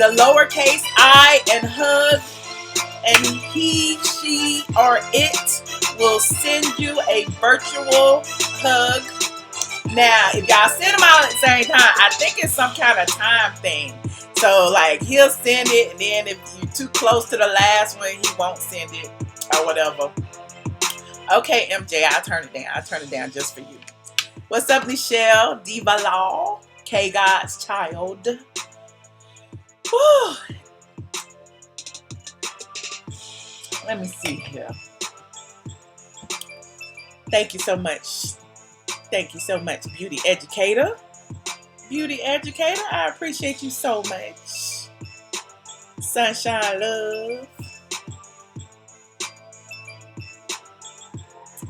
the lowercase I and hug, and he, she, or it will send you a virtual hug. Now, if y'all send them out at the same time, I think it's some kind of time thing. So, like, he'll send it, and then if you're too close to the last one, he won't send it, or whatever. Okay, MJ, I'll turn it down. I'll turn it down just for you. What's up, Michelle? Diva Law. K God's child. Whew. Let me see here. Thank you so much. Thank you so much, Beauty Educator. Beauty Educator, I appreciate you so much. Sunshine Love.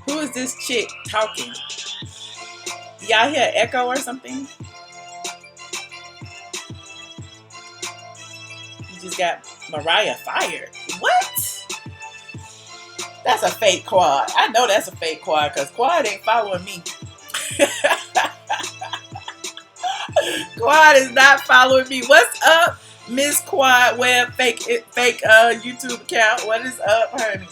Who is this chick talking? Y'all hear an echo or something? You just got Mariah fired. What? That's a fake quad. I know that's a fake quad because Quad ain't following me. Quad is not following me. What's up, Miss Quad Web fake YouTube account? What is up, honey?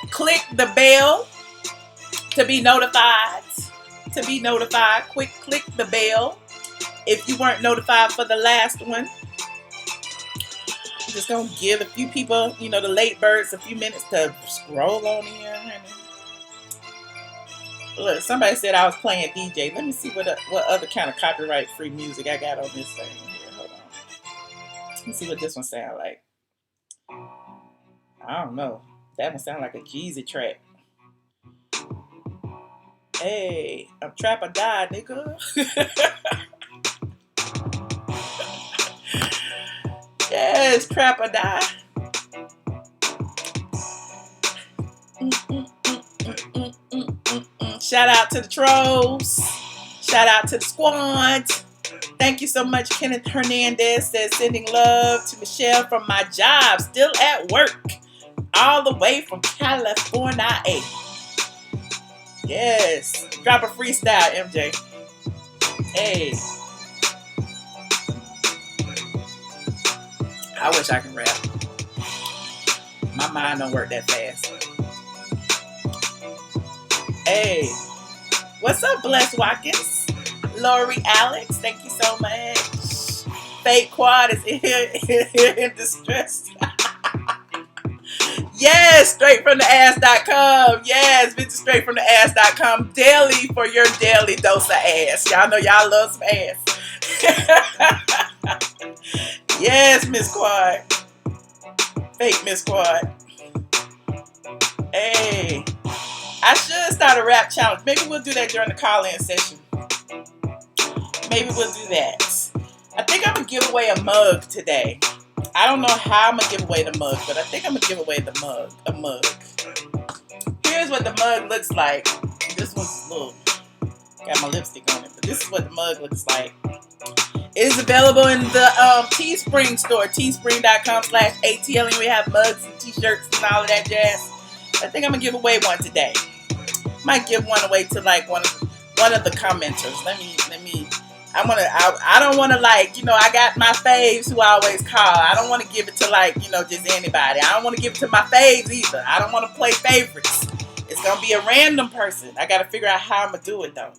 Click the bell to be notified. To be notified, click the bell if you weren't notified for the last one. I'm just gonna give a few people, you know, the late birds, a few minutes to scroll on in, honey. Look, somebody said I was playing DJ. Let me see what other kind of copyright-free music I got on this thing here. Hold on. Let me see what this one sounds like. I don't know. That one sounds like a Jeezy track. Hey, I'm trap or die, nigga. Yes, trap or die. Shout out to the trolls. Shout out to the squad. Thank you so much, Kenneth Hernandez says sending love to Michelle from my job, still at work, all the way from California. Yes, drop a freestyle, MJ. Hey, I wish I could rap. My mind don't work that fast. Hey, what's up, Bless Watkins? Lori Alex, thank you so much. Fake Quad is in distress. Yes, straight from the ass.com. Yes, bitches straight from the ass.com. Daily for your daily dose of ass. Y'all know y'all love some ass. Yes, Miss Quad. Fake Miss Quad. Hey. I should start a rap challenge. Maybe we'll do that during the call-in session. Maybe we'll do that. I think I'm going to give away a mug today. I don't know how I'm going to give away the mug, but I think I'm going to give away the mug. A mug. Here's what the mug looks like. This one's a little... Got my lipstick on it, but this is what the mug looks like. It is available in the Teespring store. Teespring.com/ATLien. We have mugs and t-shirts and all of that jazz. I think I'm going to give away one today. Might give one away to like one of the commenters. Let me. I don't want to, like, you know, I got my faves who I always call. I don't want to give it to, like, you know, just anybody. I don't want to give it to my faves either. I don't want to play favorites. It's going to be a random person. I got to figure out how I'm going to do it, though.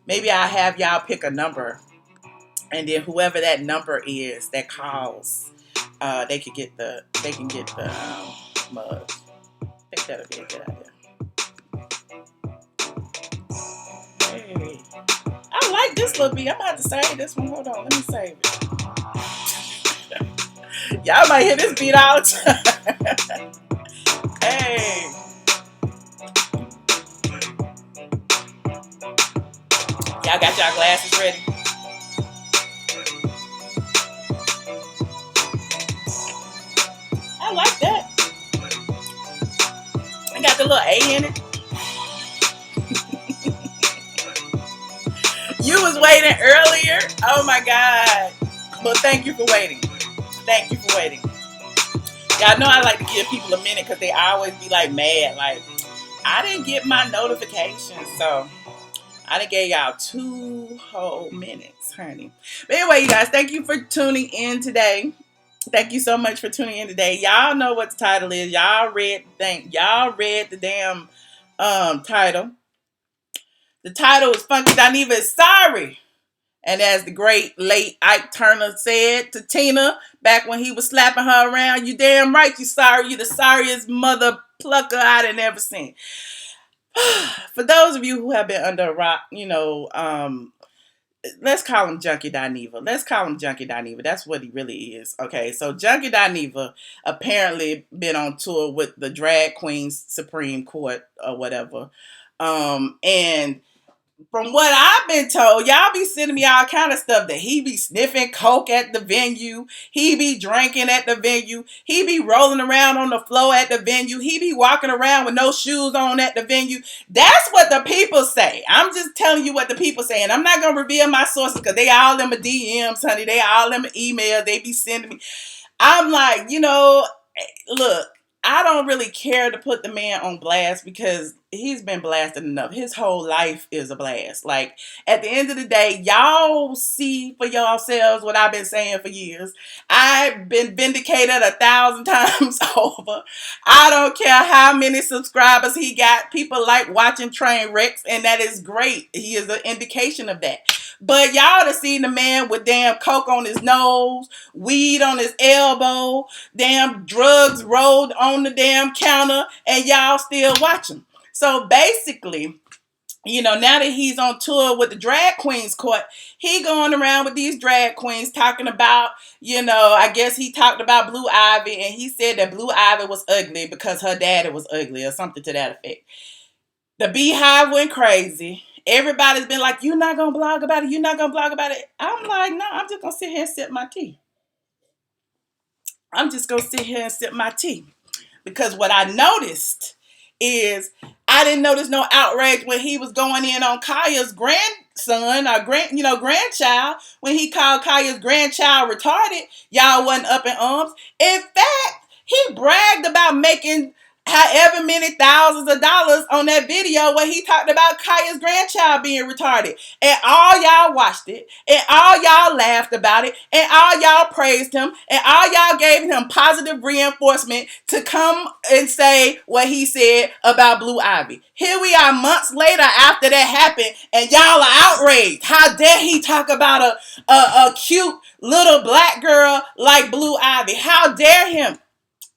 Maybe I'll have y'all pick a number. And then whoever that number is that calls, they can get the mug. I think that'll be a good idea. Hey. I like this little beat. I'm about to save this one. Hold on. Let me save it. Y'all might hear this beat all the time. Hey. Y'all got y'all glasses ready? I like that. I got the little A in it. You was waiting earlier? Oh my God. Well, thank you for waiting. Thank you for waiting. Y'all know I like to give people a minute because they always be like mad. Like, I didn't get my notifications. So, I done gave y'all 2 whole minutes, honey. But anyway, you guys, thank you for tuning in today. Thank you so much for tuning in today. Y'all know what the title is. Y'all read the damn title. The title is Funky Dineva is sorry. And as the great late Ike Turner said to Tina back when he was slapping her around, you damn right you sorry. You the sorriest mother plucker I'd have ever seen. For those of you who have been under a rock, let's call him Junkie Dineva. That's what he really is. Okay, so Junkie Dineva apparently been on tour with the Drag Queens Supreme Court or whatever. And from what I've been told, y'all be sending me all kind of stuff that he be sniffing coke at the venue. He be drinking at the venue. He be rolling around on the floor at the venue. He be walking around with no shoes on at the venue. That's what the people say. I'm just telling you what the people say. And I'm not going to reveal my sources because they all in my DMs, honey. They all in my email. They be sending me. I'm like, look, I don't really care to put the man on blast because he's been blasted enough. His whole life is a blast. Like, at the end of the day, y'all see for yourselves what I've been saying for years. I've been vindicated 1,000 times over. I don't care how many subscribers he got. People like watching train wrecks, and that is great. He is an indication of that. But y'all have seen the man with damn coke on his nose, weed on his elbow, damn drugs rolled on the damn counter, and y'all still watch him. So basically, now that he's on tour with the Drag Queens Court, he going around with these drag queens talking about, I guess he talked about Blue Ivy, and he said that Blue Ivy was ugly because her daddy was ugly or something to that effect. The Beehive went crazy. Everybody's been like, you're not going to blog about it. You're not going to blog about it. I'm like, no, I'm just going to sit here and sip my tea. Because what I noticed is I didn't notice no outrage when he was going in on Khia's grandson or grandchild. When he called Khia's grandchild retarded, y'all wasn't up in arms. In fact, he bragged about making however many thousands of dollars on that video where he talked about Khia's grandchild being retarded. And all y'all watched it. And all y'all laughed about it. And all y'all praised him. And all y'all gave him positive reinforcement to come and say what he said about Blue Ivy. Here we are months later after that happened, and y'all are outraged. How dare he talk about a cute little black girl like Blue Ivy? How dare him?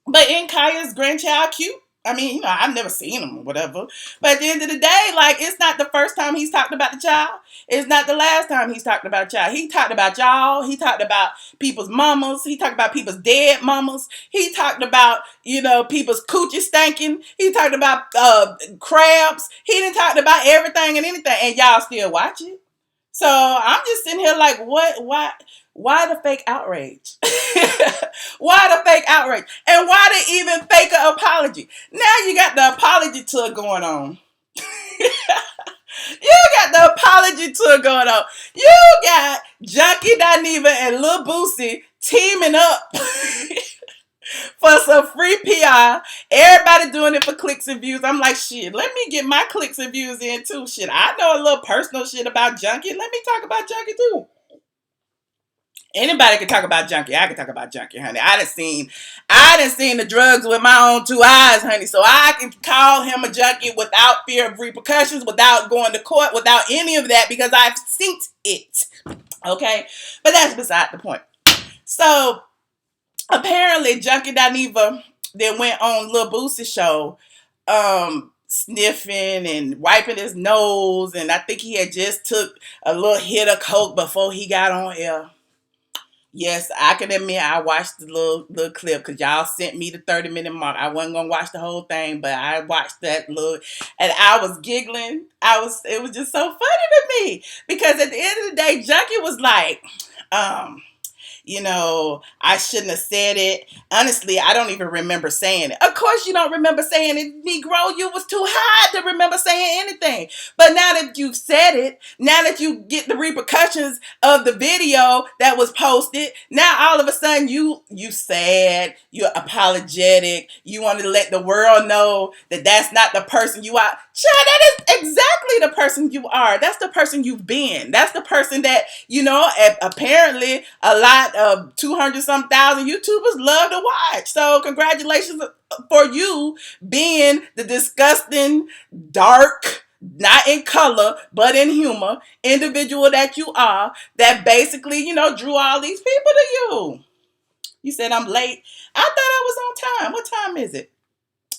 But in Khia's grandchild cute? I mean, I've never seen him or whatever. But at the end of the day, like, it's not the first time he's talked about the child. It's not the last time he's talked about a child. He talked about y'all. He talked about people's mamas. He talked about people's dead mamas. He talked about, people's coochie stanking. He talked about crabs. He done talked about everything and anything. And y'all still watch it. So I'm just sitting here like, what? Why the fake outrage? Why the fake outrage? And why the even fake apology? Now you got the apology tour going on. You got the apology tour going on. You got Junkie Dineva and Lil Boosie teaming up for some free PR. Everybody doing it for clicks and views. I'm like, shit, let me get my clicks and views in too. Shit, I know a little personal shit about Junkie. Let me talk about Junkie too. Anybody can talk about Junkie. I can talk about Junkie, honey. I done seen the drugs with my own two eyes, honey. So I can call him a junkie without fear of repercussions, without going to court, without any of that, because I've seen it. Okay? But that's beside the point. So apparently Junkie Dineva then went on Lil Boosie's show, sniffing and wiping his nose, and I think he had just took a little hit of coke before he got on air. Yes, I can admit I watched the little clip because y'all sent me the 30-minute mark. I wasn't gonna watch the whole thing, but I watched that little, and I was giggling. It was just so funny to me because at the end of the day, Junkie was like, I shouldn't have said it. Honestly, I don't even remember saying it. Of course you don't remember saying it, Negro. You was too high to remember saying anything. But now that you've said it, now that you get the repercussions of the video that was posted, now all of a sudden you sad, you're apologetic, you want to let the world know that that's not the person you are. Child, that is exactly the person you are. That's the person you've been. That's the person that, apparently a lot of 200 some thousand YouTubers love to watch. So congratulations for you being the disgusting, dark, not in color, but in humor, individual that you are, that basically, drew all these people to you. You said I'm late. I thought I was on time. What time is it?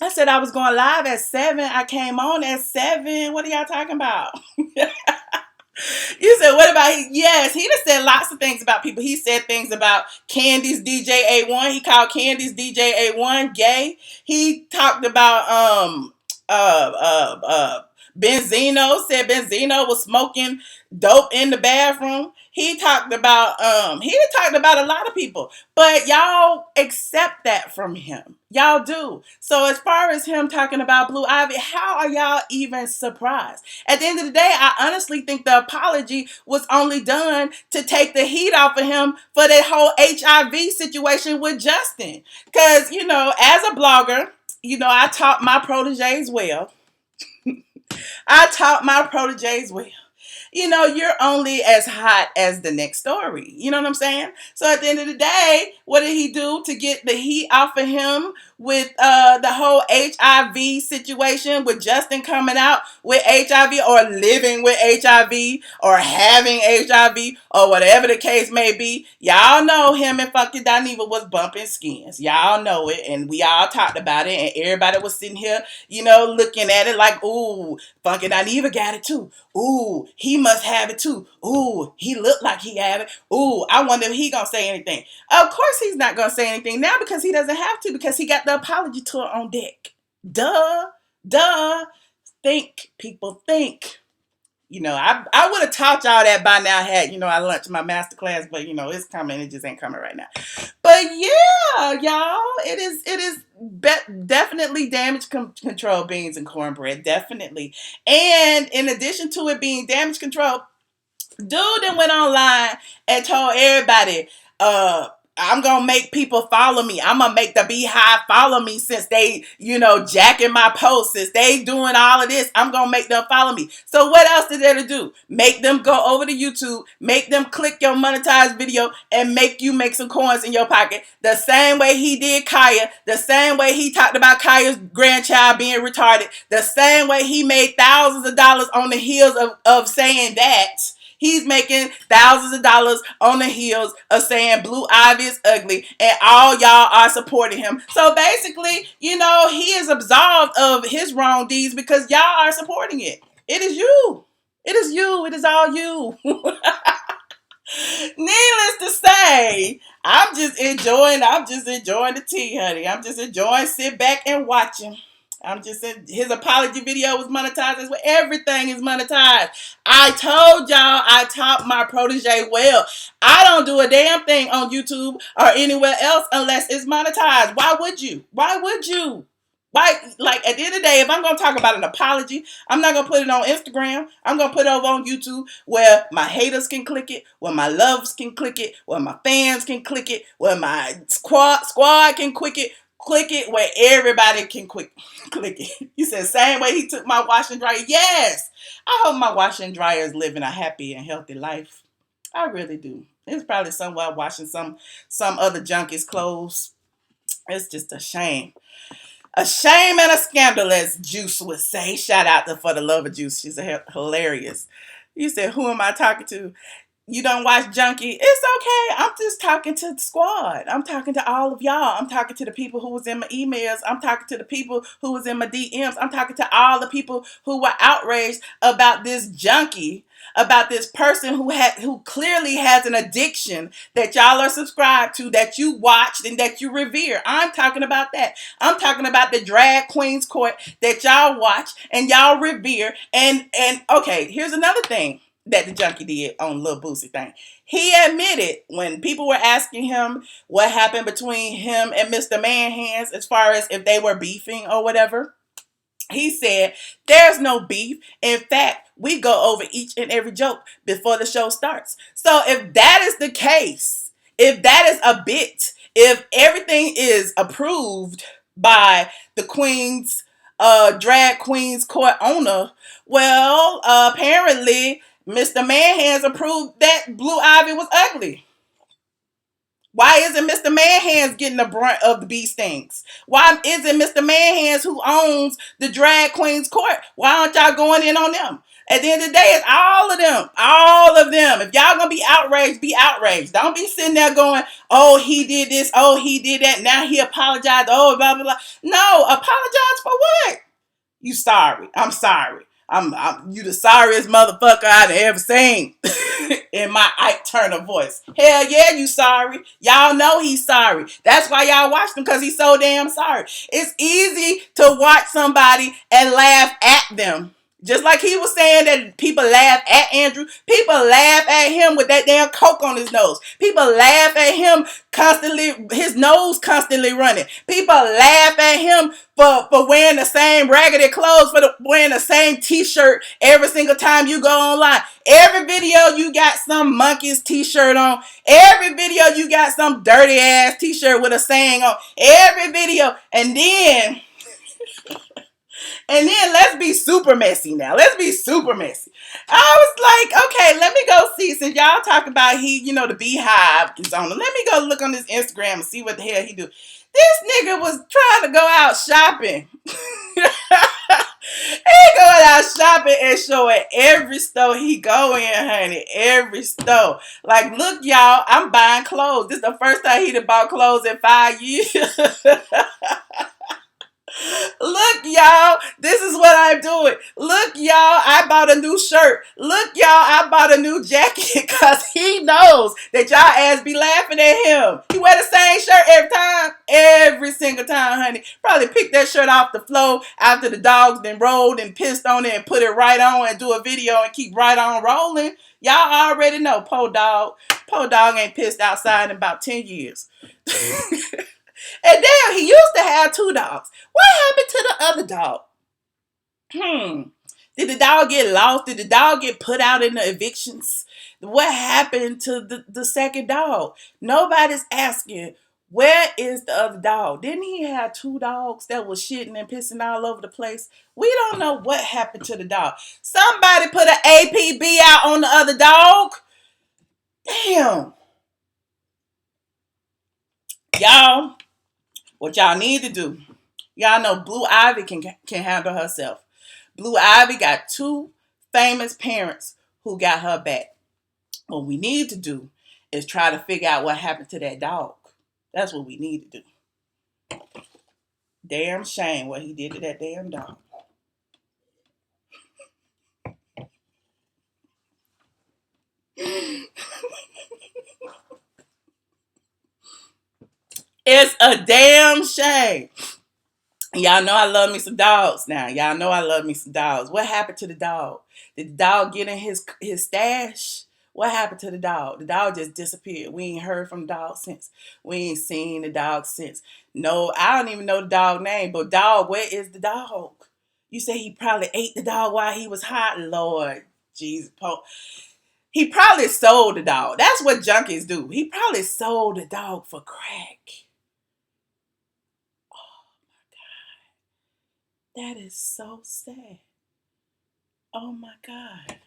I said I was going live at 7. I came on at 7. What are y'all talking about? You said, what about he? Yes, he just said lots of things about people. He said things about Candy's DJ A1. He called Candy's DJ A1 gay. He talked about Benzino, said Benzino was smoking dope in the bathroom. He talked about a lot of people, but y'all accept that from him. Y'all do. So as far as him talking about Blue Ivy, how are y'all even surprised? At the end of the day, I honestly think the apology was only done to take the heat off of him for that whole HIV situation with Justin. Because, as a blogger, I taught my proteges well. You're only as hot as the next story. You know what I'm saying? So at the end of the day, what did he do to get the heat off of him with the whole HIV situation, with Justin coming out with HIV or living with HIV or having HIV or whatever the case may be? Y'all know him and Funky Dineva was bumping skins. Y'all know it, and we all talked about it, and everybody was sitting here, looking at it like, ooh, Funky Dineva got it too. Ooh, he must have it too. Ooh, he looked like he have it. Ooh, I wonder if he gonna say anything. Of course he's not gonna say anything now, because he doesn't have to, because he got the apology tour on deck. Duh. Think, people, think. I would have taught y'all that by now had, I launched my masterclass, but it's coming. It just ain't coming right now. But yeah, y'all, it is definitely damage control beans and cornbread. Definitely. And in addition to it being damage control, dude that went online and told everybody, I'm going to make people follow me. I'm going to make the Beehive follow me, since they, jacking my posts, since they doing all of this. I'm going to make them follow me. So what else did they do? Make them go over to YouTube, make them click your monetized video, and make you make some coins in your pocket. The same way he did Khia. The same way he talked about Khia's grandchild being retarded. The same way he made thousands of dollars on the heels of saying that. He's making thousands of dollars on the heels of saying Blue Ivy is ugly, and all y'all are supporting him. So basically, he is absolved of his wrong deeds because y'all are supporting it. It is you. It is you. It is all you. Needless to say, I'm just enjoying the tea, honey. I'm just enjoying sit back and watching. I'm just saying, his apology video was monetized as well. Everything is monetized. I told y'all I taught my protege well. I don't do a damn thing on YouTube or anywhere else unless it's monetized. Why would you? Why, like, at the end of the day, if I'm going to talk about an apology, I'm not going to put it on Instagram. I'm going to put it over on YouTube, where my haters can click it, where my loves can click it, where my fans can click it, where my squad can click it, where everybody can click it. You said same way he took my wash and dryer. Yes. I hope my wash and dryer is living a happy and healthy life. I really do. It's probably somewhere washing some other junkie's clothes. It's just a shame. A shame and a scandal, as Juice would say. Shout out to For the Love of Juice. She's hilarious. You said, who am I talking to? You don't watch Junkie? It's okay. I'm just talking to the squad. I'm talking to all of y'all. I'm talking to the people who was in my emails. I'm talking to the people who was in my DMs. I'm talking to all the people who were outraged about this junkie, about this person who clearly has an addiction that y'all are subscribed to, that you watched and that you revere. I'm talking about that. I'm talking about the drag queens court that y'all watch and y'all revere. And okay, here's another thing that the junkie did on Lil Boosie thing. He admitted when people were asking him what happened between him and Mr. Manhands as far as if they were beefing or whatever. He said, there's no beef. In fact, we go over each and every joke before the show starts. So if that is the case, if that is a bit, if everything is approved by the Queen's drag Queen's court owner, well, apparently Mr. Manhands approved that Blue Ivy was ugly. Why isn't Mr. Manhands getting the brunt of the bee stings? Why isn't Mr. Manhands, who owns the drag queen's court, why aren't y'all going in on them? At the end of the day, it's all of them. All of them. If y'all gonna be outraged, be outraged. Don't be sitting there going, oh, he did this, oh, he did that, now he apologized, oh, blah, blah, blah. No, apologize for what? You sorry. I'm sorry. I'm you the sorriest motherfucker I've ever seen. In my Ike Turner voice. Hell yeah, you sorry. Y'all know he's sorry. That's why y'all watched him, because he's so damn sorry. It's easy to watch somebody and laugh at them. Just like he was saying that people laugh at Andrew. People laugh at him with that damn coke on his nose. People laugh at him constantly, his nose constantly running. People laugh at him for wearing the same raggedy clothes, wearing the same t-shirt every single time you go online. Every video you got some monkey's t-shirt on. Every video you got some dirty ass t-shirt with a saying on. Every video. And then let's be super messy now. Let's be super messy. I was like, okay, let me go see. Since y'all talk about the beehive is on him. Let me go look on his Instagram and see what the hell he do. This nigga was trying to go out shopping. He going out shopping and showing every store he go in, honey. Every store. Like, look, y'all, I'm buying clothes. This is the first time he done bought clothes in 5 years. Look, y'all, this is what I'm doing. Look, y'all, I bought a new shirt. Look, y'all, I bought a new jacket, because he knows that y'all ass be laughing at him. He wear the same shirt every time. Every single time, honey. Probably pick that shirt off the floor after the dogs then rolled and pissed on it and put it right on and do a video and keep right on rolling. Y'all already know, poor dog. Poor dog ain't pissed outside in about 10 years. And damn, he used to have 2 dogs. What happened to the other dog? Did the dog get lost? Did the dog get put out in the evictions? What happened to the second dog? Nobody's asking, where is the other dog? Didn't he have 2 dogs that was shitting and pissing all over the place? We don't know what happened to the dog. Somebody put an APB out on the other dog. Damn. Y'all, what y'all need to do, y'all know Blue Ivy can handle herself. Blue Ivy got 2 famous parents who got her back. What we need to do is try to figure out what happened to that dog. That's what we need to do. Damn shame what he did to that damn dog. It's a damn shame. Y'all know I love me some dogs now. Y'all know I love me some dogs. What happened to the dog? Did the dog get in his stash? What happened to the dog? The dog just disappeared. We ain't heard from the dog since. We ain't seen the dog since. No, I don't even know the dog name. But dog, where is the dog? You say he probably ate the dog while he was hot? Lord Jesus. He probably sold the dog. That's what junkies do. He probably sold the dog for crack. That is so sad. Oh my God.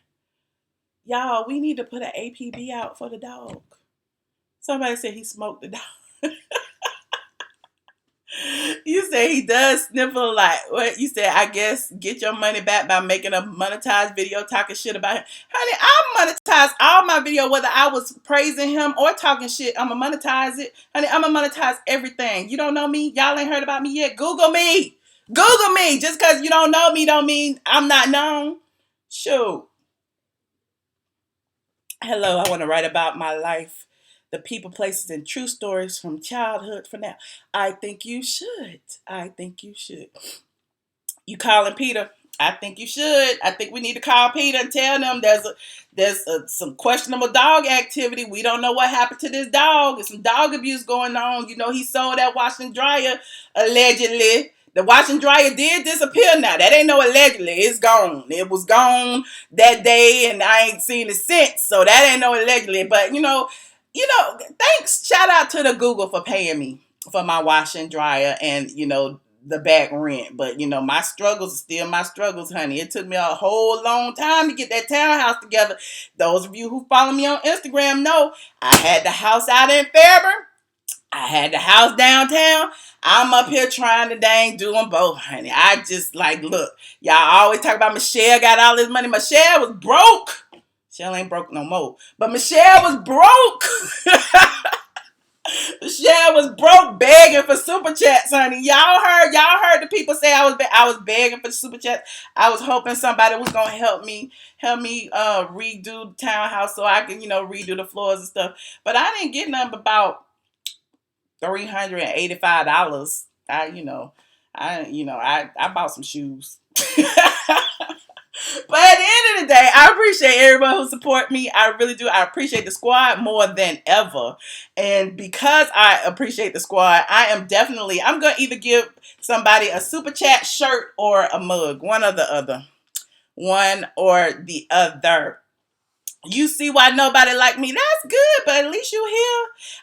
Y'all, we need to put an APB out for the dog. Somebody said he smoked the dog. You say he does sniffle a lot. What you said? I guess get your money back by making a monetized video talking shit about him. Honey, I monetize all my video, whether I was praising him or talking shit. I'ma monetize it. Honey, I'ma monetize everything. You don't know me? Y'all ain't heard about me yet? Google me. Google me. Just because you don't know me don't mean I'm not known. Shoot. Hello, I want to write about my life, the people, places, and true stories from childhood for now. I think you should. I think you should. You calling Peter? I think you should. I think we need to call Peter and tell them there's some questionable dog activity. We don't know what happened to this dog. There's some dog abuse going on. You know, he sold that washer and dryer allegedly. The washer and dryer did disappear now. That ain't no allegedly. It's gone. It was gone that day, and I ain't seen it since. So that ain't no allegedly. But thanks. Shout out to the Google for paying me for my washer and dryer and the back rent. But my struggles are still my struggles, honey. It took me a whole long time to get that townhouse together. Those of you who follow me on Instagram know I had the house out in Fairburn. I had the house downtown. I'm up here trying to dang do them both, honey. I just look, y'all always talk about Michelle got all this money. Michelle was broke. Michelle ain't broke no more. But Michelle was broke. Michelle was broke begging for super chats, honey. Y'all heard the people say I was begging for super chats. I was hoping somebody was gonna help me redo the townhouse so I can redo the floors and stuff. But I didn't get nothing but about $385. I bought some shoes. But at the end of the day, I appreciate everyone who support me. I really do. I appreciate the squad more than ever. And because I appreciate the squad, I'm going to either give somebody a super chat shirt or a mug. One or the other. One or the other. You see why nobody like me? That's good, but at least you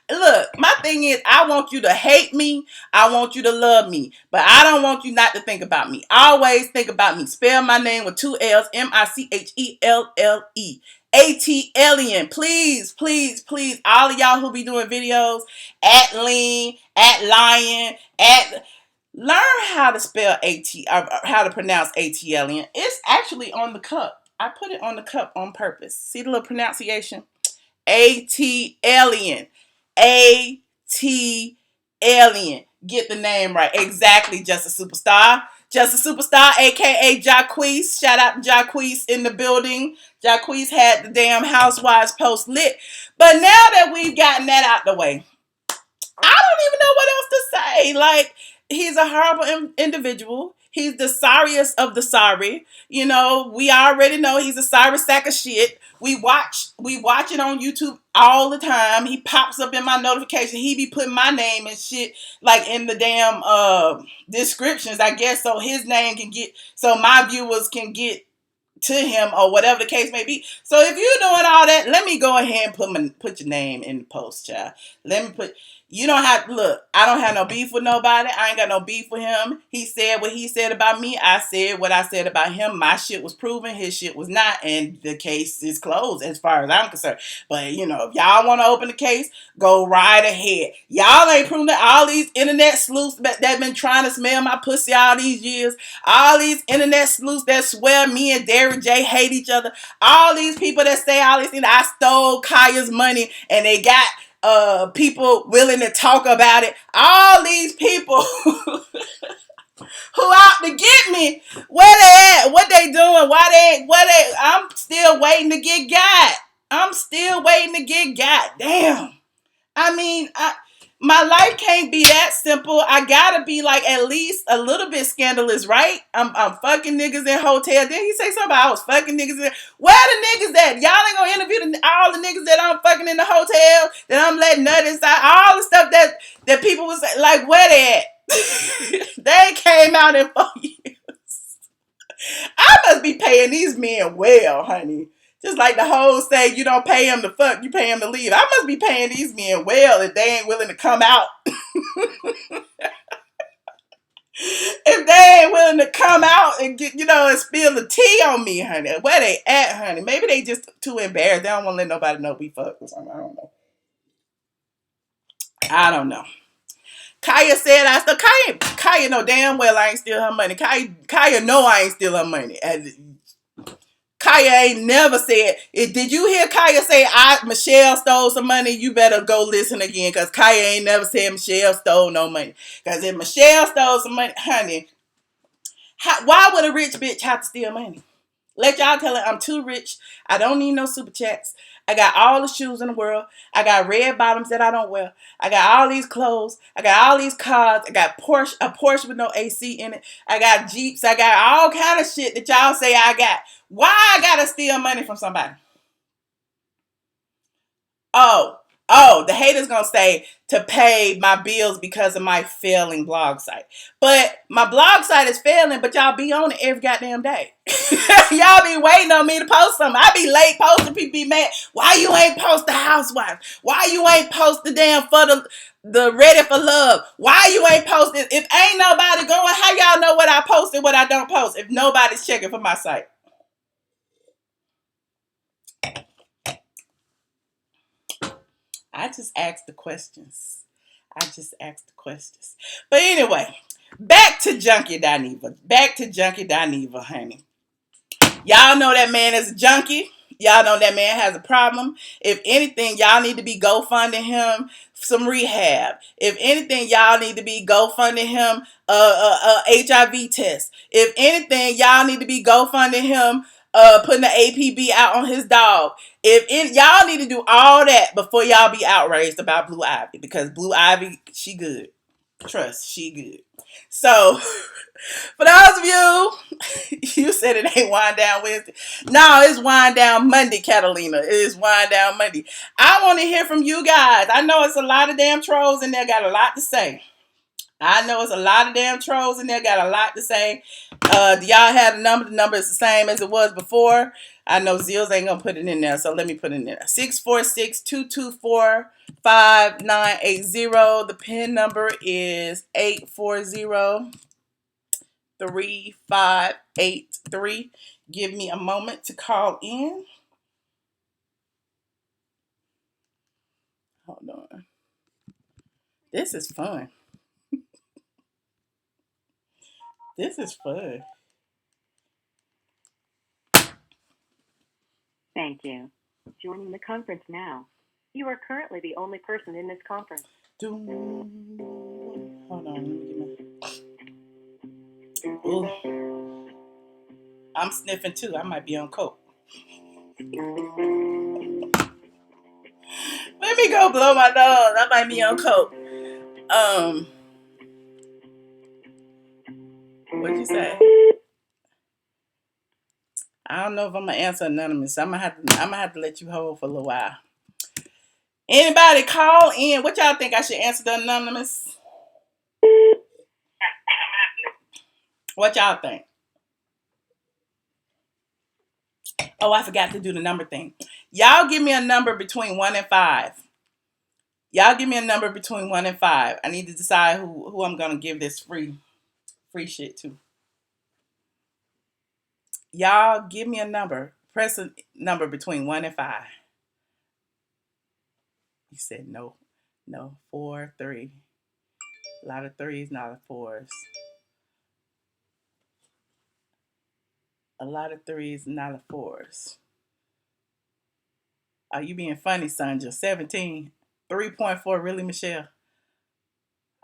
here. Look, my thing is, I want you to hate me. I want you to love me. But I don't want you not to think about me. Always think about me. Spell my name with 2 L's. Michelle. ATLien. Please, please, please. All of y'all who be doing videos, ATLien, learn how to spell how to pronounce ATLien. It's actually on the cup. I put it on the cup on purpose. See the little pronunciation? ATLien. ATLien. Get the name right. Exactly, Just a Superstar. Just a Superstar, a.k.a. Jacquees. Shout out to Jacquees in the building. Jacquees had the damn Housewives post lit. But now that we've gotten that out the way, I don't even know what else to say. He's a horrible individual. He's the sorriest of the sorry. We already know he's a sorry sack of shit. We watch it on YouTube all the time. He pops up in my notification. He be putting my name and shit in the damn descriptions, I guess, so his name so my viewers can get to him or whatever the case may be. So if you're doing all that, let me go ahead and put your name in the post, child. You don't have to look. I don't have no beef with nobody. I ain't got no beef with him. He said what he said about me. I said what I said about him. My shit was proven. His shit was not. And the case is closed as far as I'm concerned. But, if y'all want to open the case, go right ahead. Y'all ain't proven that all these internet sleuths that been trying to smell my pussy all these years. All these internet sleuths that swear me and Derrick J hate each other. All these people that say all these things. I stole Khia's money and they got people willing to talk about it. All these people who out to get me, where they at? What they doing? I'm still waiting to get got. Damn. I mean, my life can't be that simple. I gotta be at least a little bit scandalous, right? I'm fucking niggas in hotels. Didn't he say something about I was fucking niggas in? Where the niggas at? Y'all ain't gonna interview all the niggas that I'm fucking in the hotel, that I'm letting nut inside, all the stuff that people was where they at? They came out in 4 years. I must be paying these men well, honey. Just like the hoes say, you don't pay them to fuck, you pay them to leave. I must be paying these men well if they ain't willing to come out. If they ain't willing to come out and get, and spill the tea on me, honey. Where they at, honey? Maybe they just too embarrassed. They don't want to let nobody know we fuck or something. I don't know. Khia said Khia know damn well I ain't steal her money. Khia know I ain't steal her money. Khia ain't never said it. Did you hear Khia say Michelle stole some money? You better go listen again, because Khia ain't never said Michelle stole no money. Because if Michelle stole some money, honey, why would a rich bitch have to steal money? Let y'all tell her I'm too rich. I don't need no super chats. I got all the shoes in the world. I got red bottoms that I don't wear. I got all these clothes. I got all these cars. I got a Porsche with no AC in it. I got Jeeps. I got all kind of shit that y'all say I got. Why I gotta steal money from somebody? The haters gonna say to pay my bills because of my failing blog site. But my blog site is failing, but y'all be on it every goddamn day. Y'all be waiting on me to post something. I be late posting, people be mad. Why you ain't post the Housewives? Why you ain't post the damn for the Ready for Love? Why you ain't posting? If ain't nobody going, how y'all know what I post and what I don't post if nobody's checking for my site? I just asked the questions. But anyway, back to Junkie Dineva, honey. Y'all know that man is a junkie. Y'all know that man has a problem. If anything, y'all need to be GoFunding him some rehab. If anything, y'all need to be GoFunding him a HIV test. If anything, y'all need to be GoFunding him putting the APB out on his dog. Y'all need to do all that before y'all be outraged about Blue Ivy, because Blue Ivy, she good. Trust, she good. So, for those of you, you said it ain't Wind Down Wednesday. No, it's Wind Down Monday, Catalina. It is Wind Down Monday. I want to hear from you guys. I know it's a lot of damn trolls in there, got a lot to say. Do y'all have the number? The number is the same as it was before. I know Zills ain't gonna put it in there, so let me put it in there. 646-224-5980. The PIN number is 840-3583. Give me a moment to call in. Hold on. This is fun. Thank you. Joining the conference now. You are currently the only person in this conference. Hold on. Ooh. I'm sniffing too. I might be on coke. Let me go blow my nose. I might be on coke. What'd you say? I don't know if I'm gonna answer anonymous. I'm gonna have to let you hold for a little while. Anybody call in? What y'all think I should answer the anonymous? What y'all think? Oh, I forgot to do the number thing. Y'all give me a number between 1 and 5. I need to decide who I'm gonna give this free shit to. Y'all give me a number. Press a number between 1 and 5. You said no. 4, 3. A lot of 3s, not of 4s. A lot of 3s, not of 4s. Are you being funny, Sandra? 17. 3.4, really, Michelle?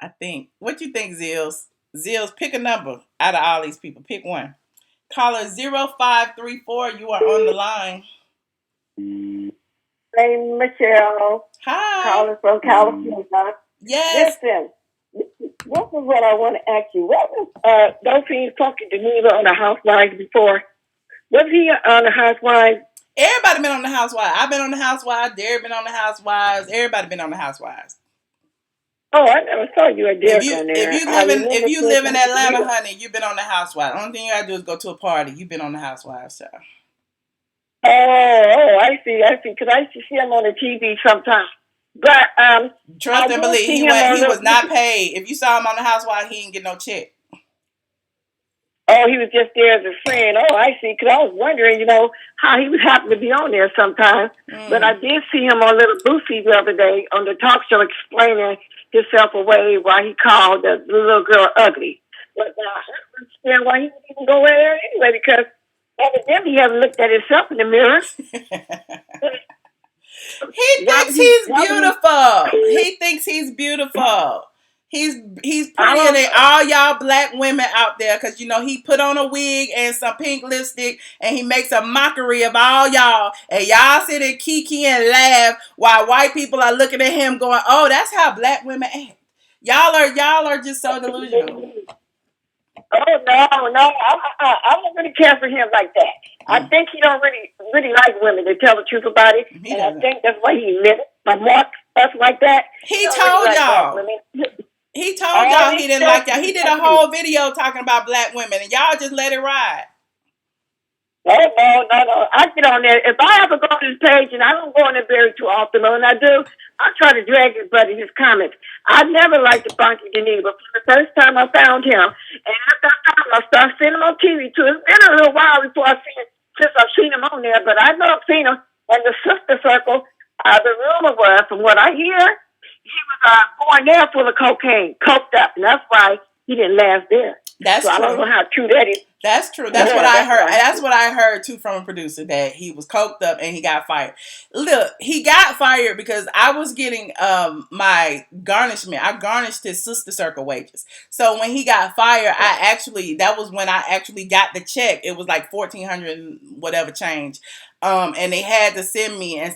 I think. What you think, Zills? Zills, pick a number out of all these people. Pick one. Caller 0534, you are on the line. Hey, Michelle. Hi. Calling from California. Yes. Listen, what was what I want to ask you? What was those seen Funky Dineva on the Housewives before? Was he on the Housewives? Everybody been on the Housewives. I've been on the Housewives. Derek been on the Housewives. Everybody been on the Housewives. Oh, I never saw you at Derek on there. If you live in Atlanta, honey, you've been on the Housewives. Only thing you gotta do is go to a party. You've been on the Housewives, so. Oh, I see. Because I used to see him on the TV sometimes. But trust and believe, he was not paid. If you saw him on the Housewives, he didn't get no check. Oh, he was just there as a friend. Oh, I see. Because I was wondering, how he would happen to be on there sometimes. But I did see him on Little Boosie the other day on the talk show explaining himself away why he called the little girl ugly. But I don't understand why he didn't even go there anyway, because evidently he hasn't looked at himself in the mirror. He thinks he's beautiful. He's prettier than all y'all black women out there because, you know, he put on a wig and some pink lipstick and he makes a mockery of all y'all. And y'all sit and kiki and laugh while white people are looking at him going, oh, that's how black women act. Y'all are just so delusional. Oh no! I don't really care for him like that. I think he don't really like women, to tell the truth about it. And I think that's why he lives by Mark stuff like that. He told y'all. He told y'all he didn't like y'all. He did a whole video talking about black women, and y'all just let it ride. No. I get on there. If I ever go to his page, and I don't go on there very too often, but when I do, I try to drag his buddy, his comments. I never liked the Funky Dineva. From the first time I found him, and after I found him, I started seeing him on TV too. It's been a little while since I've seen him on there, but I know I've seen him in the sister circle. The rumor was, from what I hear, he was going there full of cocaine, coked up, and that's why he didn't last there. That's true. I don't know how true that is. That's true. That's what I heard. That's what I heard too from a producer, that he was coked up and he got fired. Look, he got fired because I was getting my garnishment. I garnished his sister circle wages. So when he got fired, that was when I actually got the check. It was like $1,400 whatever change. And they had to send me a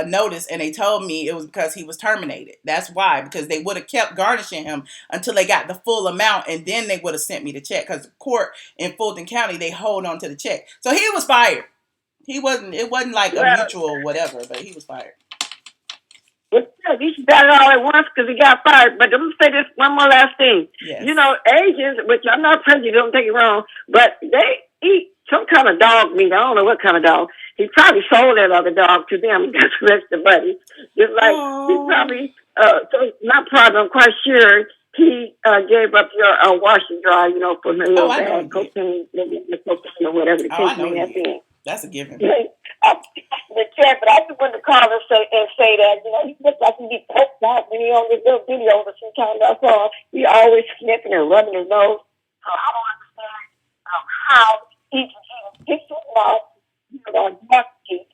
notice, and they told me it was because he was terminated. That's why, because they would have kept garnishing him until they got the full amount, and then they would have sent me the check, because the court in Fulton County, they hold on to the check. So he was fired. It wasn't like a mutual whatever, but he was fired. Well, he got it all at once because he got fired. But let me say this one more last thing. Yes. You know, Asians, which I'm not prejudiced, don't take it wrong, but they eat some kind of dog meat. I don't know what kind of dog. He probably sold that other dog to them. That's the rest of the buddy. Just like he probably, I'm quite sure he gave up your wash and dry, you know, for a little bad cocaine, or whatever the case may have been. That's a given. The chat, but I just wanted to call and say that, you know, he looks like he be poked out when he on this little video, but sometimes I saw he always sniffing and rubbing his nose. So I don't understand how he can pick his mouth.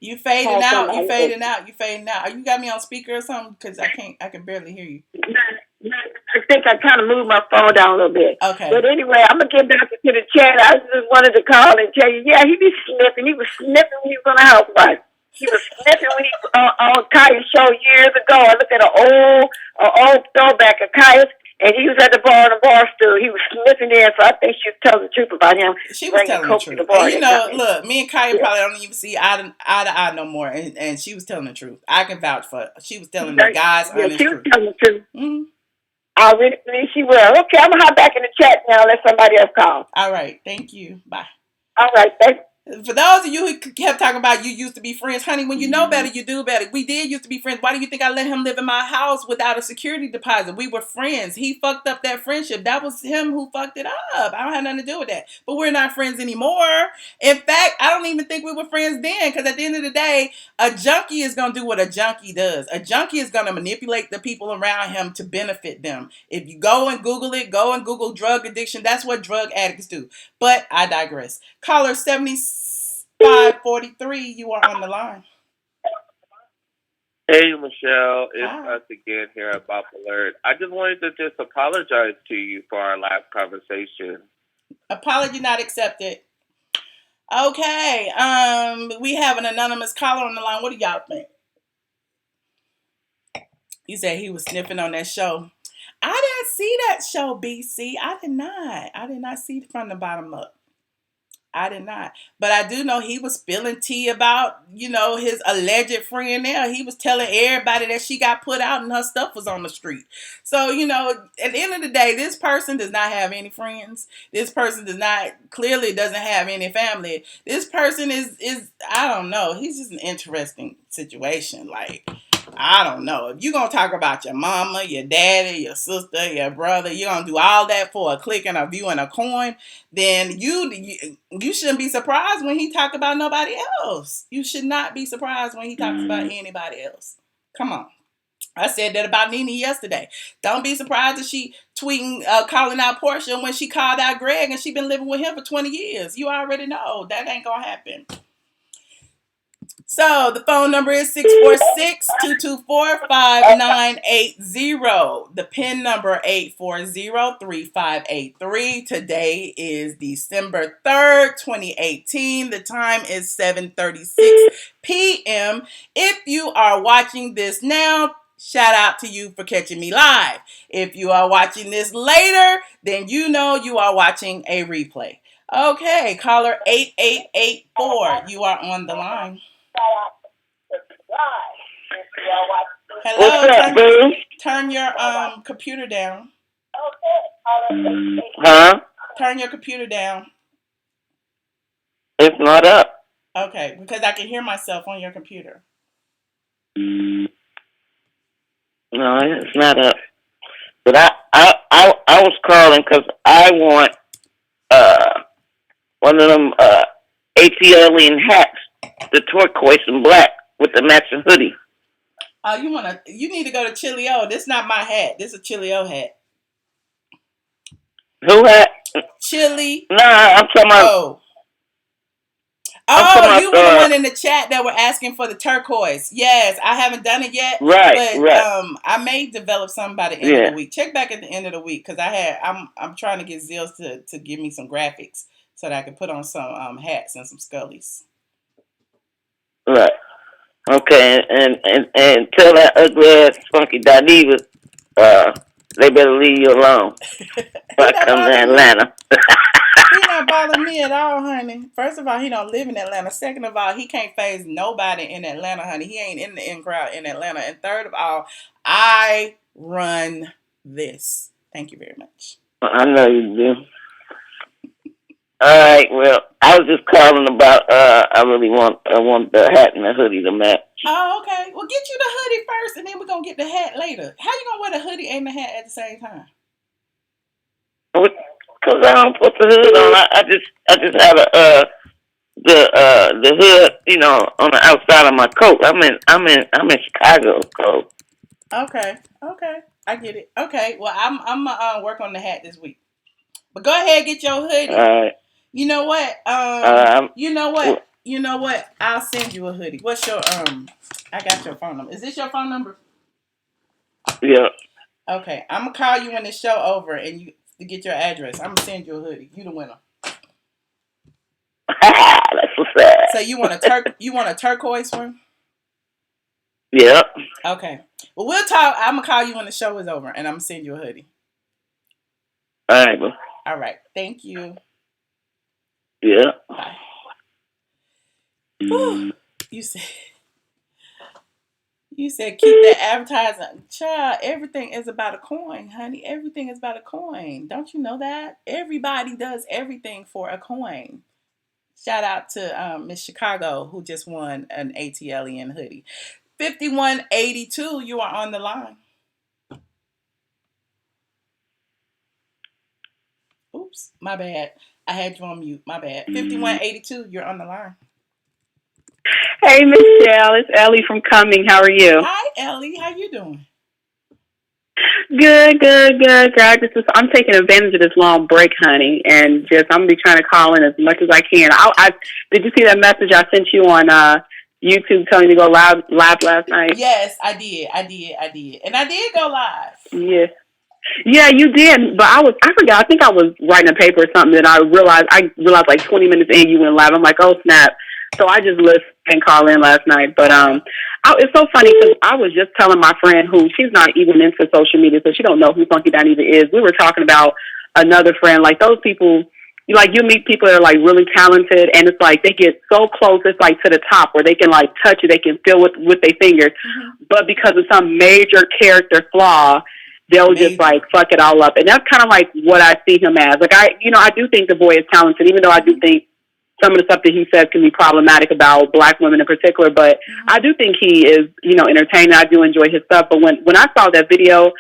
You fading out. You fading out. You got me on speaker or something? Because I can barely hear you. I think I kind of moved my phone down a little bit. Okay. But anyway, I'm going to get back to the chat. I just wanted to call and tell you, yeah, he be sniffing. He was sniffing when he was on the Housewives. He was sniffing when he was on Kya's show years ago. I looked at an old throwback of Kya's, and he was at the bar stool. He was sniffing there, so I think she was telling the truth about him. She was telling the truth. And you know, look, me and Khia probably don't even see eye to eye no more, and she was telling the truth. I can vouch for her. She was telling the guys honest truth. She was telling the truth. Mm-hmm. I really believe she will. Okay, I'm going to hop back in the chat now. Let somebody else call. All right. Thank you. Bye. All right. Thanks. For those of you who kept talking about you used to be friends, honey, when you know better, you do better. We did used to be friends. Why do you think I let him live in my house without a security deposit? We were friends. He fucked up that friendship. That was him who fucked it up. I don't have nothing to do with that. But we're not friends anymore. In fact, I don't even think we were friends then, because at the end of the day, a junkie is going to do what a junkie does. A junkie is going to manipulate the people around him to benefit them. If you go and Google drug addiction, that's what drug addicts do. But I digress. Caller 7543, you are on the line. Hey, Michelle. It's us again here at Bop Alert. I just wanted to apologize to you for our last conversation. Apology not accepted. Okay. We have an anonymous caller on the line. What do y'all think? He said he was sniffing on that show. I didn't see that show, BC. I did not see it from the bottom up. I did not. But I do know he was spilling tea about, you know, his alleged friend there. He was telling everybody that she got put out and her stuff was on the street. So, you know, at the end of the day, this person does not have any friends. This person clearly doesn't have any family. This person is I don't know. He's just an interesting situation. Like, I don't know. If you're going to talk about your mama, your daddy, your sister, your brother, you're going to do all that for a click and a view and a coin, then you shouldn't be surprised when he talk about nobody else. You should not be surprised when he talks about anybody else. Come on. I said that about Nene yesterday. Don't be surprised if she tweeting, calling out Portia when she called out Greg and she been living with him for 20 years. You already know that ain't going to happen. So the phone number is 646-224-5980. The PIN number 840-3583. Today is December 3rd, 2018. The time is 7:36 p.m. If you are watching this now, shout out to you for catching me live. If you are watching this later, then you know you are watching a replay. Okay, caller 8884. You are on the line. Hello. What's up, boo? Turn your computer down. Huh? Turn your computer down. It's not up. Okay, because I can hear myself on your computer. No, it's not up. But I was calling because I want one of them ATLien hats, the turquoise and black with the matching hoodie. You need to go to Chili-O. This is not my hat. This is a Chili-O hat. Who hat? Chili. Nah, I'm talking about. Oh, you were the one in the chat that were asking for the turquoise. Yes, I haven't done it yet. Right, but, right. I may develop something by the end of the week. Check back at the end of the week because I'm trying to get Zills to give me some graphics so that I can put on some hats and some scullies. Right. Okay, and tell that ugly ass Funky Dineva, they better leave you alone. If I come to Atlanta. He not bothering me at all, honey. First of all, he don't live in Atlanta. Second of all, he can't phase nobody in Atlanta, honey. He ain't in the in crowd in Atlanta. And third of all, I run this. Thank you very much. I know you do. All right, well, I was just calling about, I want the hat and the hoodie to match. Oh, okay. Well, get you the hoodie first, and then we're going to get the hat later. How you going to wear the hoodie and the hat at the same time? Because I don't put the hood on. I just have the hood, you know, on the outside of my coat. I'm in Chicago, so. Okay, I get it. Okay, well, I'm gonna work on the hat this week. But go ahead, get your hoodie. All right. You know what? You know what? I'll send you a hoodie. What's your I got your phone number. Is this your phone number? Yeah. Okay, I'm gonna call you when the show over and you to get your address. I'm gonna send you a hoodie. You the winner. That's so sad. So you want a turquoise one? Yeah. Okay. Well, we'll talk. I'm gonna call you when the show is over, and I'm gonna send you a hoodie. All right, bro. All right. Thank you. Yeah. Bye. Whew. You said keep that advertising. Child, everything is about a coin, honey. Everything is about a coin. Don't you know that? Everybody does everything for a coin. Shout out to Miss Chicago who just won an ATLien hoodie. 5182, you are on the line. Oops, my bad. I had you on mute. My bad. 5182, you're on the line. Hey, Michelle. It's Ellie from Cumming. How are you? Hi, Ellie. How you doing? Good. Girl, I'm taking advantage of this long break, honey, and I'm going to be trying to call in as much as I can. Did you see that message I sent you on YouTube telling you to go live last night? Yes, I did. And I did go live. Yes. Yeah, you did, but I forgot. I think I was writing a paper or something, and I realized like 20 minutes in you went live. I'm like, oh, snap. So I just listened and called in last night. But it's so funny because I was just telling my friend who she's not even into social media, so she don't know who Funky Dineva is. We were talking about another friend, like those people, you meet people that are like really talented, and it's like they get so close, it's like to the top where they can like touch it, they can feel it with their fingers. Mm-hmm. But because of some major character flaw, they'll just like fuck it all up. And that's kind of like what I see him as. Like I do think the boy is talented, even though I do think some of the stuff that he says can be problematic about black women in particular. But I do think he is, entertaining. I do enjoy his stuff. But when I saw that video,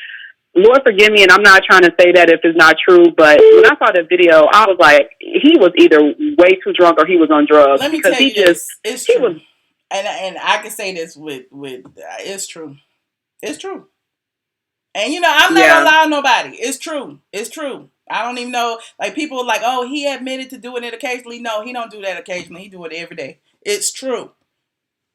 Lord forgive me, and I'm not trying to say that if it's not true, but when I saw that video, I was like, he was either way too drunk or he was on drugs. Let me tell you this. It's true. And I can say this with it's true. It's true. And I'm not gonna lie to nobody. It's true. I don't even know. Like people are like, oh, he admitted to doing it occasionally. No, he don't do that occasionally. He do it every day. It's true.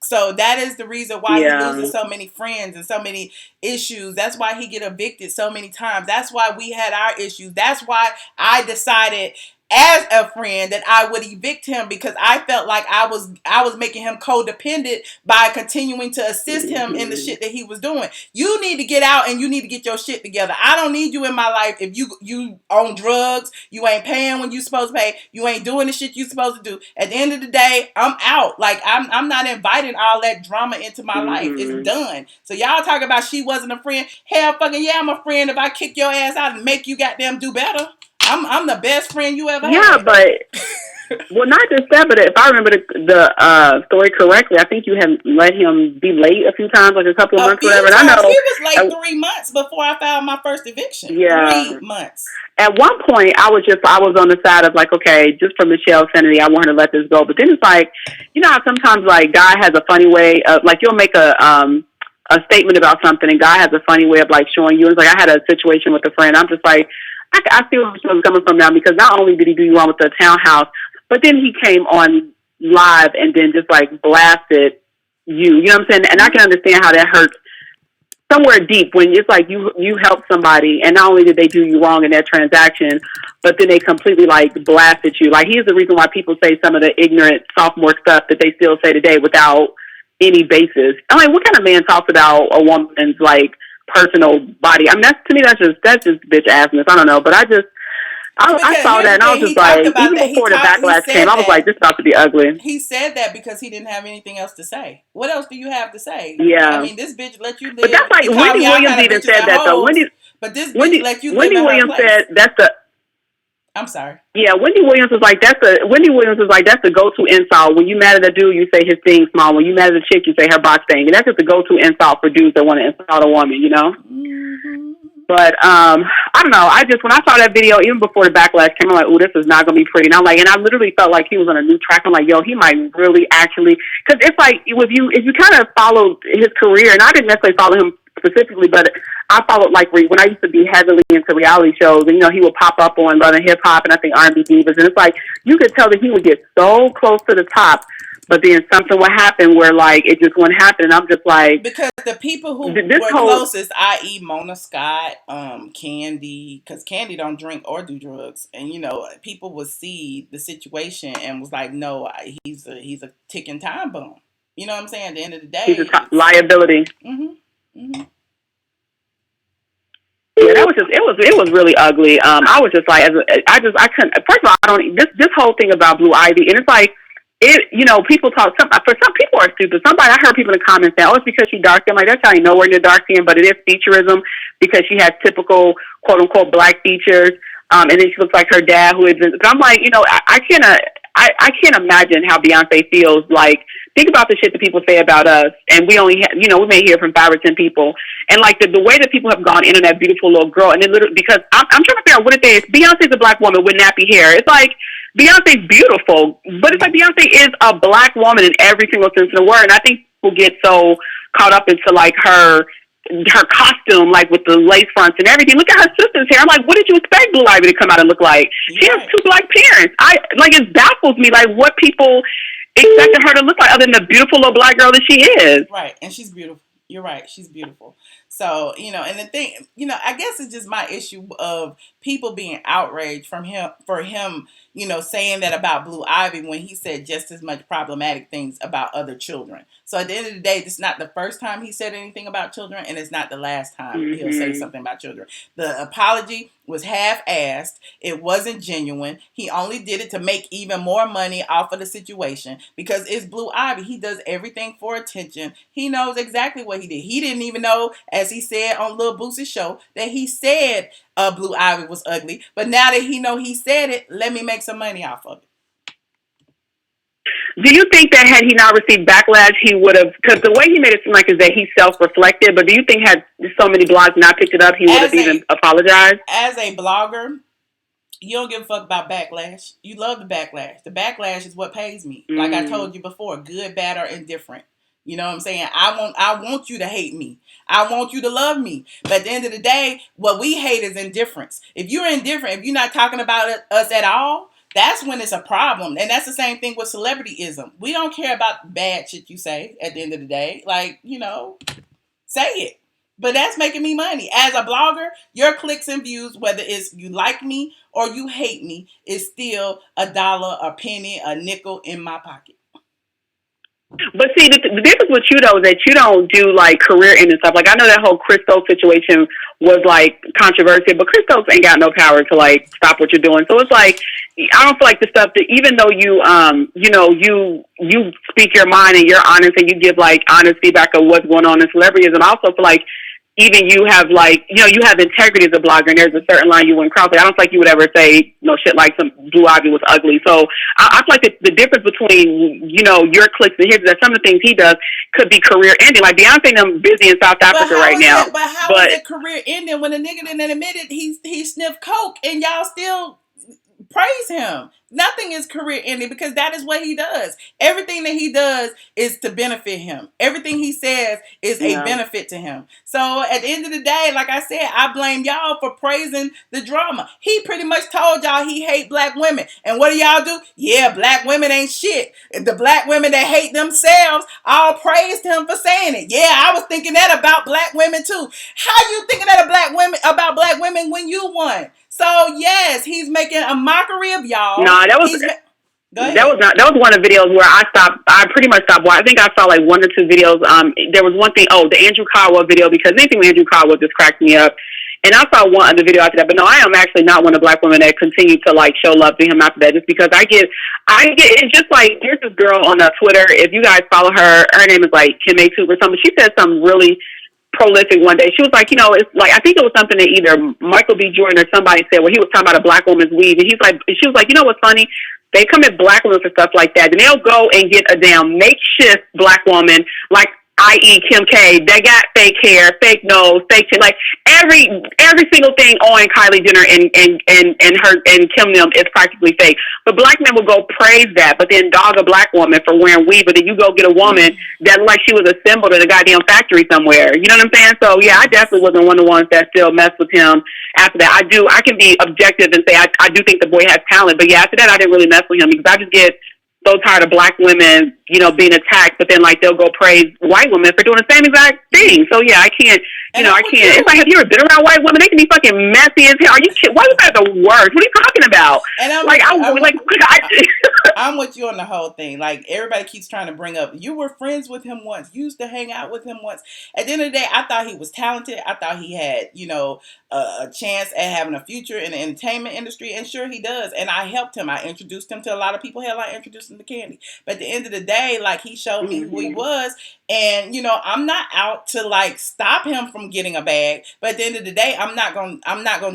So that is the reason why he loses so many friends and so many issues. That's why he get evicted so many times. That's why we had our issues. That's why I decided as a friend that I would evict him, because I felt like I was making him codependent by continuing to assist him in the shit that he was doing. You need to get out and you need to get your shit together. I don't need you in my life if you own drugs, you ain't paying when you supposed to pay, you ain't doing the shit you supposed to do. At the end of the day, I'm out. Like I'm not inviting all that drama into my life. It's done. So y'all talk about she wasn't a friend. Hell fucking yeah, I'm a friend if I kick your ass out and make you goddamn do better. I'm the best friend you ever had. Yeah, but well, not just that, but if I remember the story correctly, I think you had let him be late a few times, like a couple of months, whatever. And I know he was late 3 months before I filed my first eviction. Yeah, 3 months. At one point, I was on the side of like, okay, just for Michelle's sanity, I want her to let this go. But then it's like, you know how sometimes like God has a funny way of like you'll make a statement about something, and God has a funny way of like showing you. It's like I had a situation with a friend. I'm just like, I see where Michelle's coming from now, because not only did he do you wrong with the townhouse, but then he came on live and then just like blasted you. You know what I'm saying? And I can understand how that hurts somewhere deep when it's like you help somebody, and not only did they do you wrong in that transaction, but then they completely like blasted you. Like he's the reason why people say some of the ignorant sophomore stuff that they still say today without any basis. I mean, what kind of man talks about a woman's like personal body? I mean, that's just bitch assness. I don't know, but I saw that and I was just like, even before the backlash came, I was like, this is about to be ugly. He said that because he didn't have anything else to say. What else do you have to say? Yeah. I mean, this bitch let you live. But that's like, Wendy Williams even said that though. But this bitch let you live. Wendy Williams said that's the... I'm sorry. Yeah, Wendy Williams was like, that's the go-to insult. When you mad at a dude, you say his thing small. When you mad at a chick, you say her box thing. And that's just the go-to insult for dudes that want to insult a woman, you know? Mm-hmm. But, I don't know. When I saw that video, even before the backlash came, I'm like, ooh, this is not going to be pretty. And I'm like, and I literally felt like he was on a new track. I'm like, yo, he might really actually, because it's like, if you kind of followed his career, and I didn't necessarily follow him specifically, but I followed like when I used to be heavily into reality shows, and you know he would pop up on Love and Hip Hop and I think R&B Divas, and it's like you could tell that he would get so close to the top, but then something would happen where like it just wouldn't happen, and I'm just like, because the people who were closest, i.e. Mona Scott, Candy, because Candy don't drink or do drugs, and you know people would see the situation and was like, no, he's a ticking time bomb. You know what I'm saying? At the end of the day, he's a liability. Mm-hmm. Mm-hmm. Yeah, it was really ugly. I was just like, I couldn't. First of all, this whole thing about Blue Ivy, and it's like, people talk. For some people are stupid. I heard people in the comments saying, oh, it's because she's dark skin. Like, that's how you know we're near dark skin, but it is featureism because she has typical quote unquote black features. And then she looks like her dad, who is. But I'm like, I can't imagine how Beyonce feels. Like, think about the shit that people say about us, and we only have, we may hear from 5 or 10 people, and like the way that people have gone in on that beautiful little girl, and then literally because I'm trying to figure out what it is. Beyonce's a black woman with nappy hair. It's like Beyonce's beautiful, but it's like Beyonce is a black woman in every single sense of the word, and I think people get so caught up into like her costume, like with the lace fronts and everything. Look at her sister's hair. I'm like, what did you expect Blue Ivy to come out and look like? She has 2 black parents. It baffles me, like what people expected her to look like other than the beautiful little black girl that she is. Right, and she's beautiful. You're right, she's beautiful. So, and the thing, I guess it's just my issue of people being outraged for him, saying that about Blue Ivy when he said just as much problematic things about other children. So at the end of the day, it's not the first time he said anything about children, and it's not the last time he'll say something about children. The apology was half-assed. It wasn't genuine. He only did it to make even more money off of the situation because it's Blue Ivy. He does everything for attention. He knows exactly what he did. He didn't even know, as he said on Lil Boosie's show, that he said Blue Ivy was ugly. But now that he said it, let me make some money off of it. Do you think that had he not received backlash, he would have, because the way he made it seem like is that he self-reflected, but do you think had so many blogs not picked it up, he would have even apologized? As a blogger, you don't give a fuck about backlash. You love the backlash. The backlash is what pays me. Like I told you before, good, bad, or indifferent. You know what I'm saying? I want you to hate me. I want you to love me. But at the end of the day, what we hate is indifference. If you're indifferent, if you're not talking about us at all, that's when it's a problem. And that's the same thing with celebrityism. We don't care about bad shit you say at the end of the day. Like, say it. But that's making me money. As a blogger, your clicks and views, whether it's you like me or you hate me, is still $1, a penny, a nickel in my pocket. But see, the difference with you though is that you don't do like career ending stuff. Like I know that whole Christos situation was like controversial, but Christos ain't got no power to like stop what you're doing. So it's like I don't feel like the stuff that even though you you speak your mind and you're honest and you give like honest feedback of what's going on in celebrities, and I also feel like even you have like, you have integrity as a blogger, and there's a certain line you wouldn't cross. Like, I don't feel like you would ever say, shit like some Blue Ivy was ugly. So I feel like the difference between, your clicks and his is that some of the things he does could be career ending. Like Beyonce and them busy in South Africa right now. But how is it career ending when a nigga didn't admit it, he sniffed coke and y'all still praise him? Nothing is career ending because that is what he does. Everything that he does is to benefit him. Everything he says is a benefit to him. So at the end of the day, like I said, I blame y'all for praising the drama. He pretty much told y'all he hate black women. And what do y'all do? Yeah, black women ain't shit. The black women that hate themselves all praised him for saying it. Yeah, I was thinking that about black women too. How you thinking that about black women when you won? So yes, he's making a mockery of y'all. No, that was one of the videos where I pretty much stopped watching. I think I saw like 1 or 2 videos. There was one thing, the Andrew Caldwell video, because anything with Andrew Caldwell just cracked me up. And I saw one other video after that. But no, I am actually not one of the black women that continue to like show love to him after that, just because I get it's just like, there's this girl on Twitter. If you guys follow her name is like Kim A2 or something. She said something really prolific one day. She was like, it's like, I think it was something that either Michael B. Jordan or somebody said where he was talking about a black woman's weave, and she was like, you know what's funny? They come at black women for stuff like that, and they'll go and get a damn makeshift black woman, like i.e. Kim K, that got fake hair, fake nose, fake chin, like every single thing on Kylie Jenner and her and Kim them is practically fake. But black men will go praise that, but then dog a black woman for wearing weave, but then you go get a woman that looked like she was assembled in a goddamn factory somewhere. You know what I'm saying? So yeah, I definitely wasn't one of the ones that still messed with him after that. I can be objective and say I do think the boy has talent, but yeah, after that I didn't really mess with him because I just get so tired of black women, being attacked, but then like they'll go praise white women for doing the same exact thing. So yeah, I can't, I can't. It's like, have you ever been around white women? They can be fucking messy as hell. Are you kidding? Why you guys the worst? What are you talking about? And I'm with you on the whole thing. Like everybody keeps trying to bring up, you were friends with him once, you used to hang out with him once. At the end of the day, I thought he was talented. I thought he had, a chance at having a future in the entertainment industry, and sure he does. And I helped him. I introduced him to a lot of people. Hell, I introduced him to Candy. But at the end of the day, like he showed me who he was, and I'm not out to like stop him from getting a bag. But at the end of the day, I'm not gonna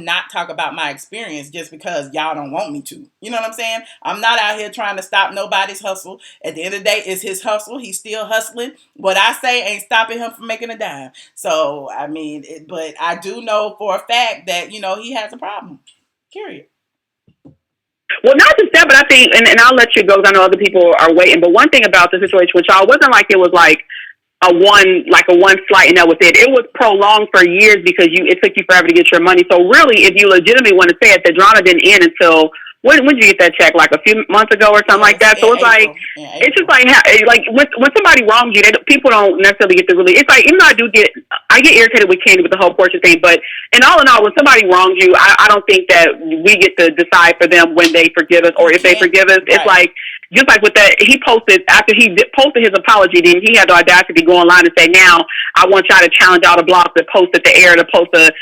not talk about my experience just because y'all don't want me to. You know what I'm saying? I'm not out here trying to stop nobody's hustle. At the end of the day, it's his hustle. He's still hustling. What I say ain't stopping him from making a dime. So I mean, but I do know for a fact that he has a problem. Period. Well, not just that, but I think, and I'll let you go because I know other people are waiting. But one thing about the situation with y'all wasn't like it was like a one flight and that was it. It was prolonged for years because it took you forever to get your money. So really, if you legitimately want to say it, the drama didn't end until when did you get that check? Like a few months ago or something like that. So it's like it's just like when somebody wrongs you, people don't necessarily get to really. It's like even though I get irritated with Candy with the whole Portia thing, but in all, when somebody wrongs you, I don't think that we get to decide for them when they forgive us or if they forgive us. It's like. Just like with that, he posted, after he posted his apology, then he had the audacity to go online and say, now I want y'all to challenge all the blogs that post at the air to post a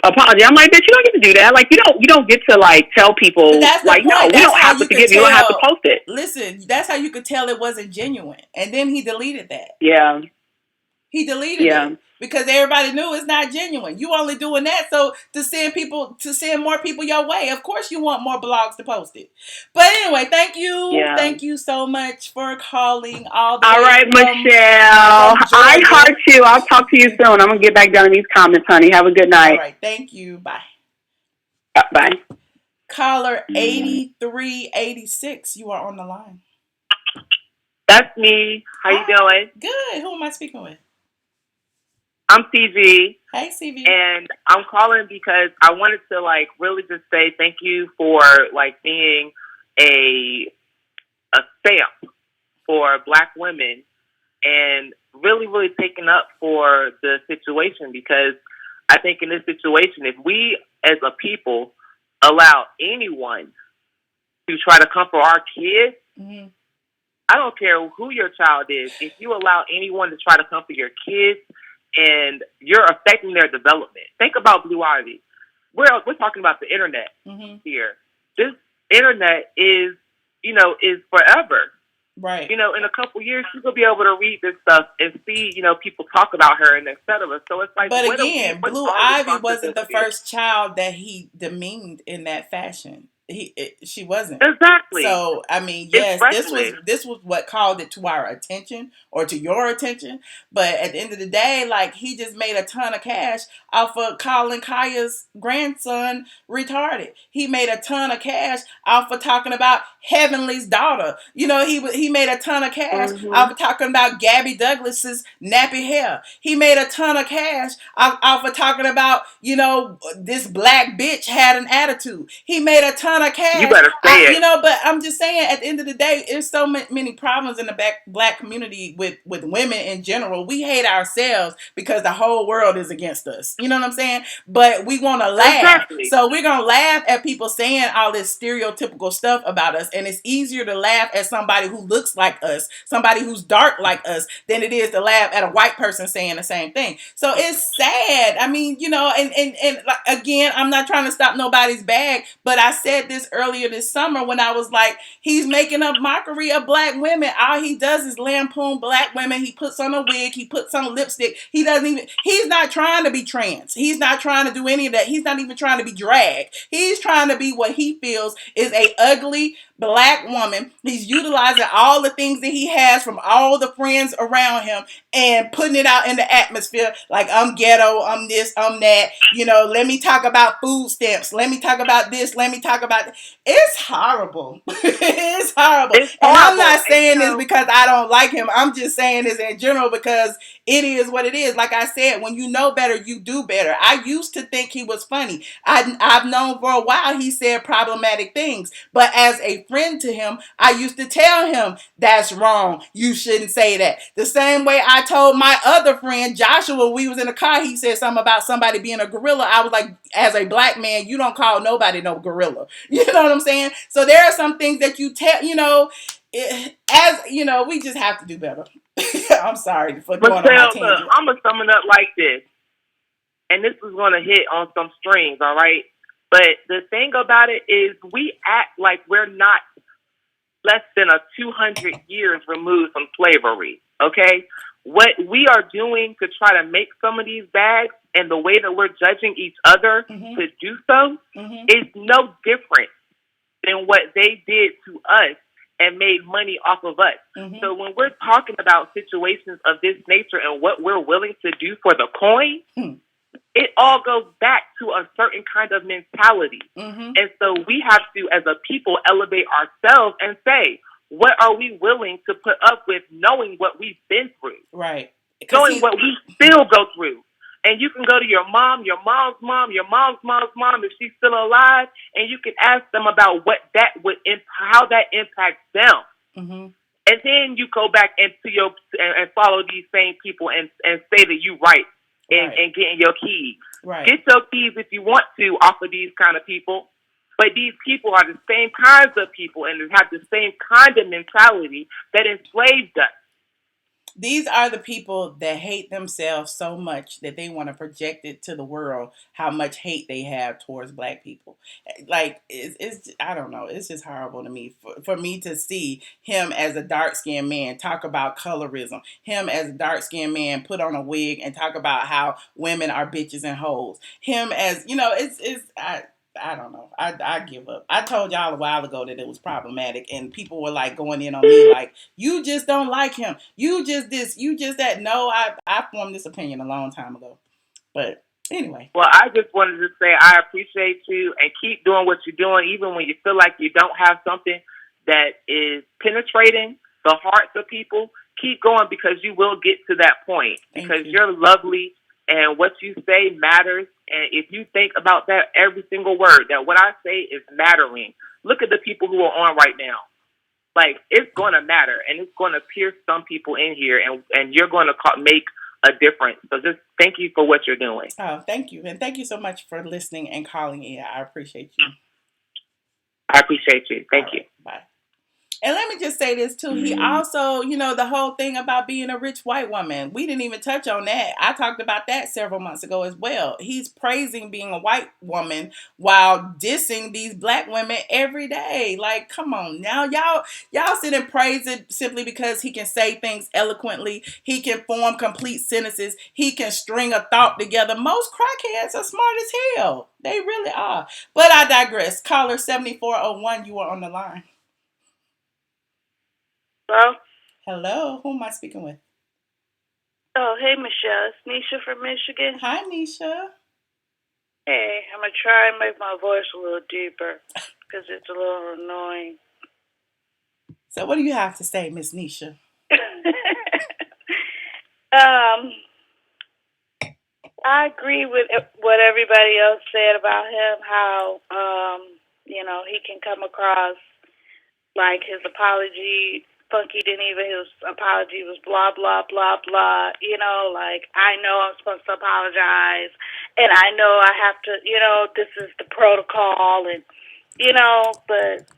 apology. I'm like, bitch, you don't get to do that. Like, you don't get to like tell people like, no, we don't have to forgive you. You don't have to post it. Listen, that's how you could tell it wasn't genuine. And then he deleted that. Yeah. He deleted it because everybody knew it's not genuine. You only doing that so to send more people your way. Of course, you want more blogs to post it. But anyway, thank you. Yeah. Thank you so much for calling all right, Michelle. I heart you. I'll talk to you soon. I'm gonna get back down in these comments, honey. Have a good night. All right, thank you. Bye. Bye. Caller 8386. You are on the line. That's me. How you doing? Good. Who am I speaking with? I'm CV. Hey, CV. And I'm calling because I wanted to really just say thank you for being a stamp for Black women and really, really taking up for the situation, because I think in this situation, if we as a people allow anyone to try to come for our kids, I don't care who your child is, if you allow anyone to try to come for your kids and you're affecting their development. Think about Blue Ivy. We're talking about the internet here. This internet is forever. Right. In a couple years, she's going to be able to read this stuff and see, people talk about her and et cetera. So it's like, but again, Blue Ivy wasn't the first child that he demeaned in that fashion. She wasn't. Exactly. So I mean, yes, this was what called it to our attention or to your attention. But at the end of the day, like, he just made a ton of cash off of calling Khia's grandson retarded. He made a ton of cash off of talking about Heavenly's daughter. He made a ton of cash off of talking about Gabby Douglas's nappy hair. He made a ton of cash off of talking about, this black bitch had an attitude. He made a ton of cash. You better say it. But I'm just saying, at the end of the day, there's so many problems in the black community with women in general. We hate ourselves because the whole world is against us. You know what I'm saying? But we want to laugh. Exactly. So we're going to laugh at people saying all this stereotypical stuff about us. And it's easier to laugh at somebody who looks like us, somebody who's dark like us, than it is to laugh at a white person saying the same thing. So it's sad. I mean, and again, I'm not trying to stop nobody's bag, but I said this earlier this summer when I was like, he's making a mockery of black women. All he does is lampoon black women. He puts on a wig. He puts on lipstick. He's not trying to be trans. He's not trying to do any of that. He's not even trying to be drag. He's trying to be what he feels is a ugly black woman. He's utilizing all the things that he has from all the friends around him and putting it out in the atmosphere like, I'm ghetto, I'm this, I'm that. Let me talk about food stamps. Let me talk about this. Let me talk about that. It's horrible. It's horrible. And I'm not saying this because I don't like him. I'm just saying this in general because it is what it is. Like I said, when you know better, you do better. I used to think he was funny. I've known for a while he said problematic things. But as a friend to him, I used to tell him, that's wrong. You shouldn't say that. The same way I told my other friend, Joshua, we was in the car, he said something about somebody being a gorilla. I was like, as a black man, you don't call nobody no gorilla. You know what I'm saying? So there are some things that you tell, we just have to do better. I'm sorry for going on my tangent. I'm going to sum it up like this. And this is going to hit on some strings, all right? But the thing about it is we act like we're not less than 200 years removed from slavery, okay? What we are doing to try to make some of these bags and the way that we're judging each other to do so is no different than what they did to us and made money off of us. So when we're talking about situations of this nature and what we're willing to do for the coin, it all goes back to a certain kind of mentality. And so we have to, as a people, elevate ourselves and say, what are we willing to put up with knowing what we've been through? Right. Knowing what we still go through. And you can go to your mom, your mom's mom, your mom's mom's mom, if she's still alive, and you can ask them about what that would, how that impacts them. And then you go back into and follow these same people and say that you right. And getting your keys. Right. Get your keys if you want to off of these kind of people. But these people are the same kinds of people and have the same kind of mentality that enslaved us. These are the people that hate themselves so much that they want to project it to the world how much hate they have towards black people. Like, it's I don't know. It's just horrible to me. For me to see him as a dark-skinned man talk about colorism, him as a dark-skinned man put on a wig and talk about how women are bitches and hoes. Him as, I don't know. I give up. I told y'all a while ago that it was problematic, and people were like going in on me like, you just don't like him. You just this. You just that. No, I formed this opinion a long time ago. But anyway. Well, I just wanted to say I appreciate you and keep doing what you're doing, even when you feel like you don't have something that is penetrating the hearts of people. Keep going because you will get to that point because you're lovely and what you say matters. And if you think about that, every single word, that what I say is mattering, look at the people who are on right now. Like, it's going to matter, and it's going to pierce some people in here, and you're going to make a difference. So just thank you for what you're doing. Oh, thank you. And thank you so much for listening and calling in. I appreciate you. I appreciate you. Thank you. Bye. And let me just say this too. He also, the whole thing about being a rich white woman. We didn't even touch on that. I talked about that several months ago as well. He's praising being a white woman while dissing these black women every day. Like, come on now. Y'all sit and praise it simply because he can say things eloquently. He can form complete sentences. He can string a thought together. Most crackheads are smart as hell. They really are. But I digress. Caller 7401, you are on the line. Hello? Hello, who am I speaking with? Oh, hey, Michelle. It's Nisha from Michigan. Hi, Nisha. Hey, I'm going to try and make my voice a little deeper because it's a little annoying. So what do you have to say, Miss Nisha? I agree with what everybody else said about him, how, he can come across like his apology. Funky Dineva, his apology was blah, blah, blah, blah. Like, I know I'm supposed to apologize, and I know I have to, this is the protocol, and, but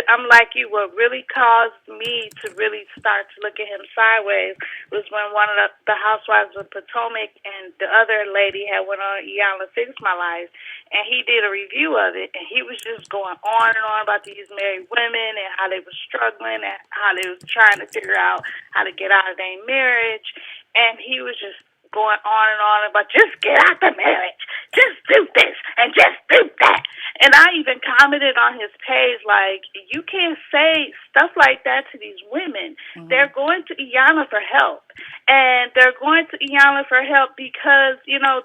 I'm like you, what really caused me to really start to look at him sideways was when one of the Housewives of Potomac and the other lady had went on Y'all Fix My Life, and he did a review of it, and he was just going on and on about these married women and how they were struggling and how they was trying to figure out how to get out of their marriage, and he was just going on and on about just get out the marriage, just do this and just do that. And I even commented on his page, like, you can't say stuff like that to these women. Mm-hmm. They're going to Iyanla for help. And they're going to Iyanla for help because,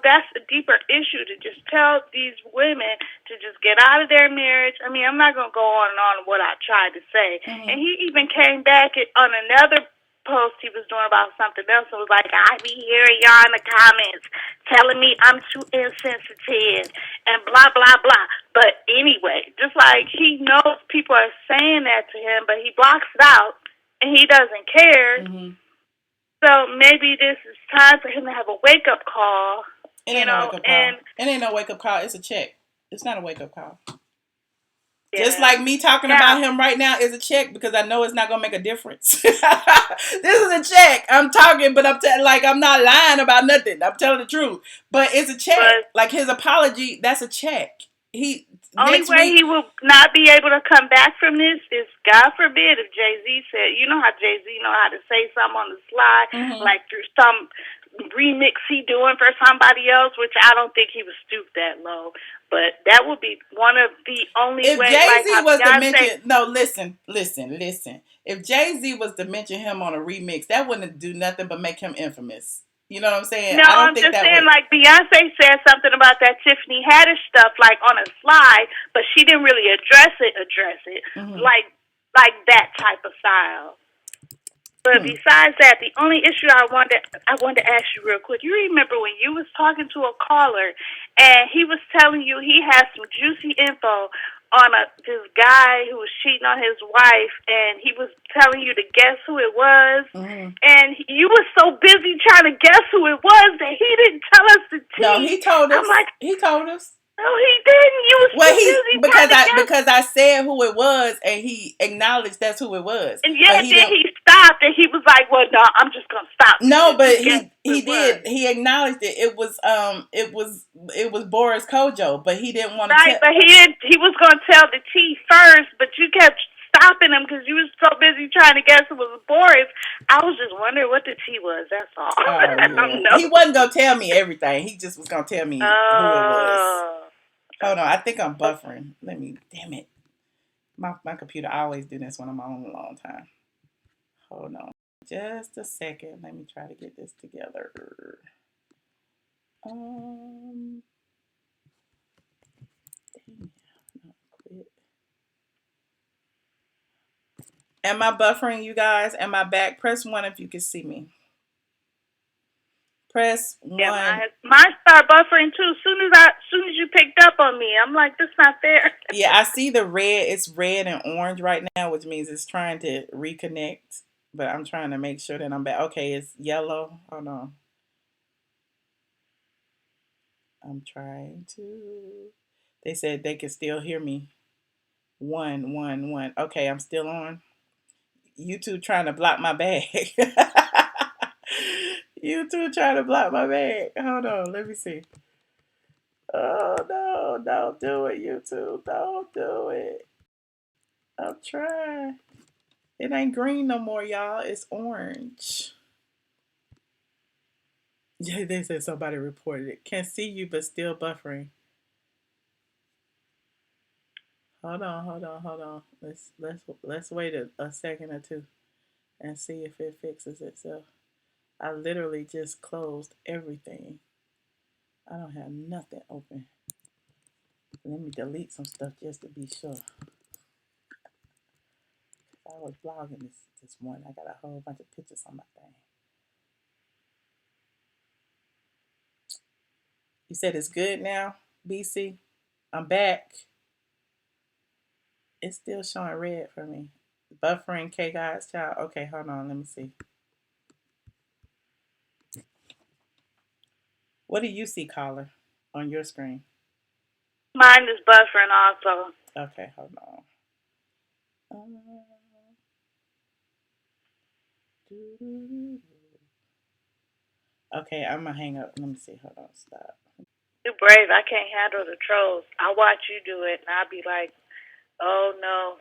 that's a deeper issue to just tell these women to just get out of their marriage. I mean, I'm not going to go on and on what I tried to say. Mm-hmm. And he even came back on another post he was doing about something else and was like, I be hearing y'all in the comments telling me I'm too insensitive and blah, blah, blah. But anyway, just like he knows people are saying that to him, but he blocks it out and he doesn't care. Mm-hmm. So maybe this is time for him to have a wake-up call, It ain't no wake-up call. It's a check. It's not a wake-up call. Yeah. Just like me talking about him right now is a check because I know it's not going to make a difference. This is a check. I'm talking, but I'm not lying about nothing. I'm telling the truth. But it's a check. But like his apology, that's a check. Only way he will not be able to come back from this is, God forbid, if Jay-Z said, you know how Jay-Z know how to say something on the slide, mm-hmm. like through some remix he doing for somebody else, which I don't think he would stoop that low. But that would be one of the only ways. If Jay-Z was to mention, no, listen. If Jay-Z was to mention him on a remix, that wouldn't do nothing but make him infamous. You know what I'm saying? No, I'm just saying, like, Beyonce said something about that Tiffany Haddish stuff, like, on a slide, but she didn't really address it, mm-hmm. like that type of style. But besides that, the only issue I wanted to ask you real quick, you remember when you was talking to a caller, and he was telling you he had some juicy info on this guy who was cheating on his wife, and he was telling you to guess who it was, mm-hmm. and you were so busy trying to guess who it was that he didn't tell us the tea. No, he told us. He told us. No, he didn't. You was because I said who it was, and he acknowledged that's who it was. And then he stopped, and he was like, "Well, no, I'm just gonna stop." No, but he did. He acknowledged it. It was Boris Kojo, but he didn't want to. Right, but he was gonna tell the tea first, but you kept stopping him because you was so busy trying to guess it was Boris. I was just wondering what the tea was. That's all. Oh, yeah. He wasn't gonna tell me everything. He just was gonna tell me who it was. Hold on, I think I'm buffering. Damn it. My computer, I always do this when I'm on a long time. Hold on. Just a second. Let me try to get this together. Quit. Am I buffering, you guys? Am I back? Press 1 if you can see me. Press 1. Yeah, mine start buffering too. Soon as you picked up on me, I'm like, this not there. Yeah, I see the red. It's red and orange right now, which means it's trying to reconnect. But I'm trying to make sure that I'm back. Okay, it's yellow. Hold on. I'm trying to. They said they can still hear me. 1, 1, 1. Okay, I'm still on. YouTube trying to block my bag. YouTube trying to block my bag. Hold on, let me see. Oh no, don't do it, YouTube. Don't do it. I'm trying. It ain't green no more, y'all. It's orange. Yeah, they said somebody reported it. Can't see you, but still buffering. Hold on. Let's wait a second or two and see if it fixes itself. I literally just closed everything. I don't have nothing open. Let me delete some stuff just to be sure. I was blogging this morning. I got a whole bunch of pictures on my thing. You said it's good now, BC? I'm back. It's still showing red for me. Buffering K God's child. Okay, hold on. Let me see. What do you see, caller, on your screen? Mine is buffering also. Okay, hold on. Okay, I'm going to hang up. Let me see. Hold on. Stop. Too brave. I can't handle the trolls. I watch you do it, and I'll be like, oh, no.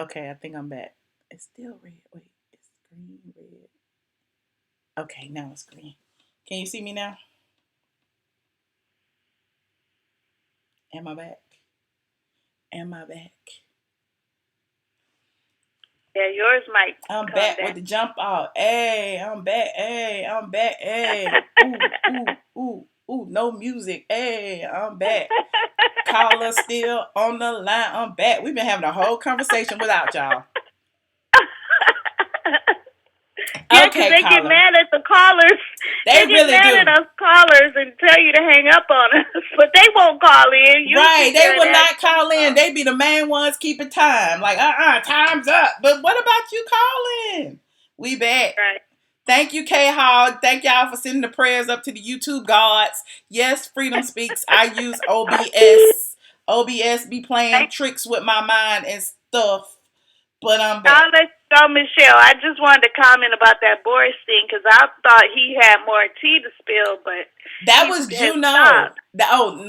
Okay, I think I'm back. It's still red. Wait, it's green, red. Okay, now it's green. Can you see me now? Am I back? Yeah, yours might I'm come back with the jump out. Hey, I'm back. Hey. Ooh, no music. Hey, I'm back. Caller still on the line. I'm back. We've been having a whole conversation without y'all. Yeah, because they get mad at the callers. They really get mad at us callers and tell you to hang up on us, but they won't call in. Right, they will not call in. They be the main ones keeping time. Like, time's up. But what about you calling? We back. Right. Thank you, K-Hog. Thank y'all for sending the prayers up to the YouTube gods. Yes, Freedom Speaks. I use OBS. OBS be playing tricks with my mind and stuff. But I'm back. I'll let you go, Michelle. I just wanted to comment about that Boris thing because I thought he had more tea to spill, but that was Juno.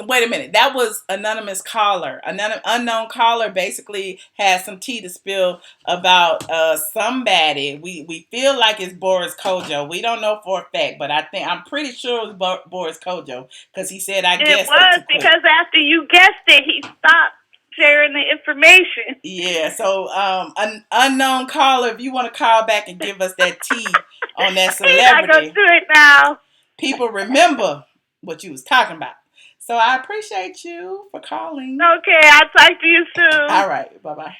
Wait a minute. That was anonymous caller. Unknown caller basically has some tea to spill about somebody. We feel like it's Boris Kojo. We don't know for a fact, but I'm pretty sure it was Boris Kojo because he said I guessed it. It was because after you guessed it, he stopped sharing the information. Yeah, so an unknown caller, if you want to call back and give us that tea on that celebrity. He's not gonna do it now. People remember what you was talking about. So I appreciate you for calling. Okay, I'll talk to you soon. All right, bye-bye.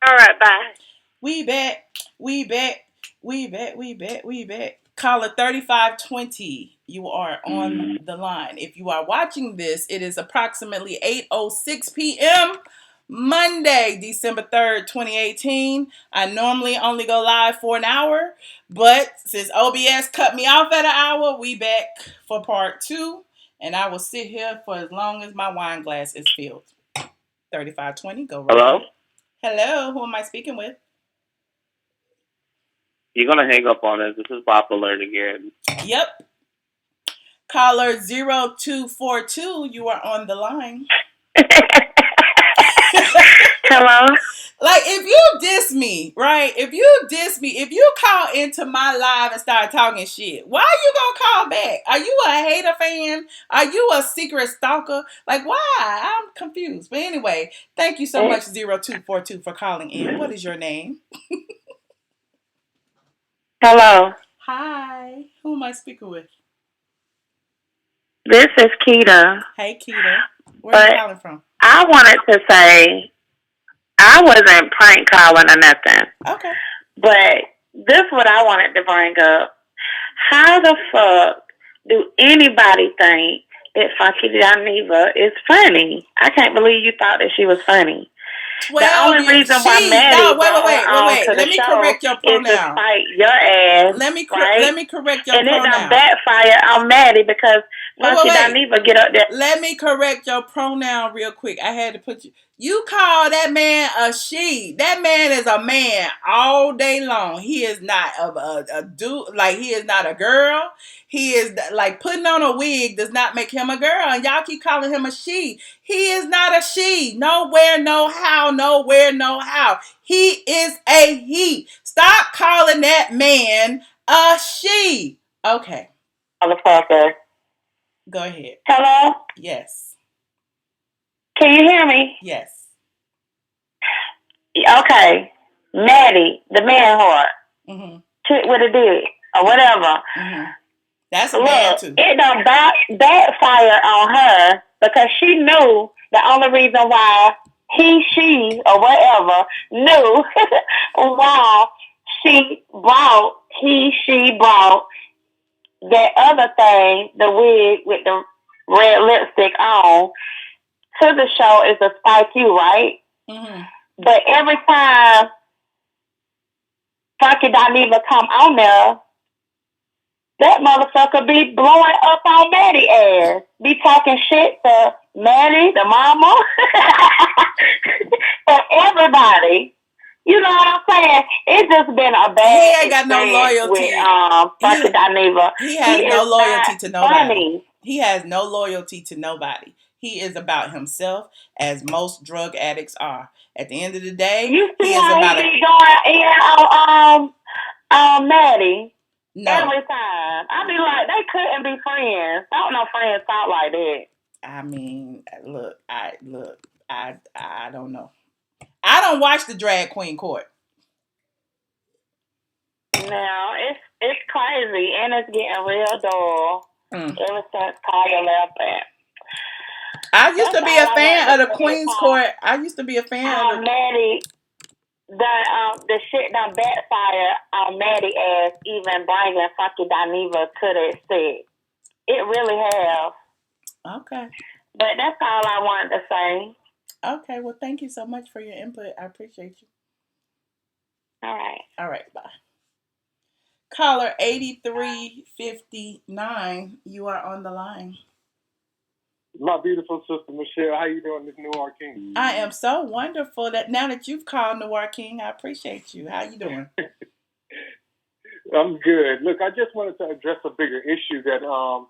All right, bye. We bet. Caller 3520, you are on the line. If you are watching this, it is approximately 8:06 p.m. Monday, December 3rd, 2018. I normally only go live for an hour, but since OBS cut me off at an hour, we back for part 2, and I will sit here for as long as my wine glass is filled. 3520, go right Hello? ahead. Hello, who am I speaking with? You're going to hang up on us. This is Papa Alert again. Yep. Caller 0242, you are on the line. Hello? Like, if you diss me, right? If you call into my live and start talking shit, why are you gonna call back? Are you a hater fan? Are you a secret stalker? Like, why? I'm confused. But anyway, thank you so much, 0242, for calling in. What is your name? Hello. Hi. Who am I speaking with? This is Khia. Hey, Khia. Where are you calling from? I wanted to say I wasn't prank calling or nothing. Okay. But this is what I wanted to bring up. How the fuck do anybody think that Funky Dineva is funny? I can't believe you thought that she was funny. The only reason why Maddie brought her on to the Let me show correct your is to pronoun. spite your ass. Let me correct your and pronoun. And it done backfire on Maddie because Funky Dineva get up there. Let me correct your pronoun real quick. I had to put you. You call that man a she. That man is a man all day long. He is not a dude. Like, he is not a girl. He is like, putting on a wig does not make him a girl. And y'all keep calling him a she. He is not a she. Nowhere, no how. Nowhere, no how. He is a he. Stop calling that man a she. Okay. Motherfucker. Go ahead. Hello? Yes. Can you hear me? Yes. Okay. Maddie, the man whore. Mm-hmm. Chick with a dick or whatever. Mm-hmm. That's a man too. It done backfire on her because she knew the only reason why she, or whatever, knew why she brought that other thing, the wig with the red lipstick on, to the show is to spike you, right? Mm-hmm. But every time Funky Dineva come on there, that motherfucker be blowing up on Maddie ass. Be talking shit to Maddie, the mama, for everybody. You know what I'm saying? It's just been a bad He ain't got no loyalty. With Funky Dineva. He has no loyalty to nobody. Funny. He has no loyalty to nobody. He is about himself, as most drug addicts are. At the end of the day, you see he is how about he be going in on Maddie. No. Every time. I be like, they couldn't be friends. I don't know friends talk like that. I mean, look, I don't know. I don't watch the drag queen court. No, it's crazy and it's getting real dull. Ever since Kylie left that. I used to be a fan of the Queen's Court. I used to be a fan of the Maddie. The shit done backfire on Maddie ass, even bringing Funky Dineva to that set. It really have. Okay. But that's all I wanted to say. Okay, well, thank you so much for your input. I appreciate you. All right. All right, bye. Caller 8359, you are on the line. My beautiful sister Michelle, how you doing this Noir King? I am so wonderful that now that you've called Noir King, I appreciate you. How you doing? I'm good. Look, I just wanted to address a bigger issue that a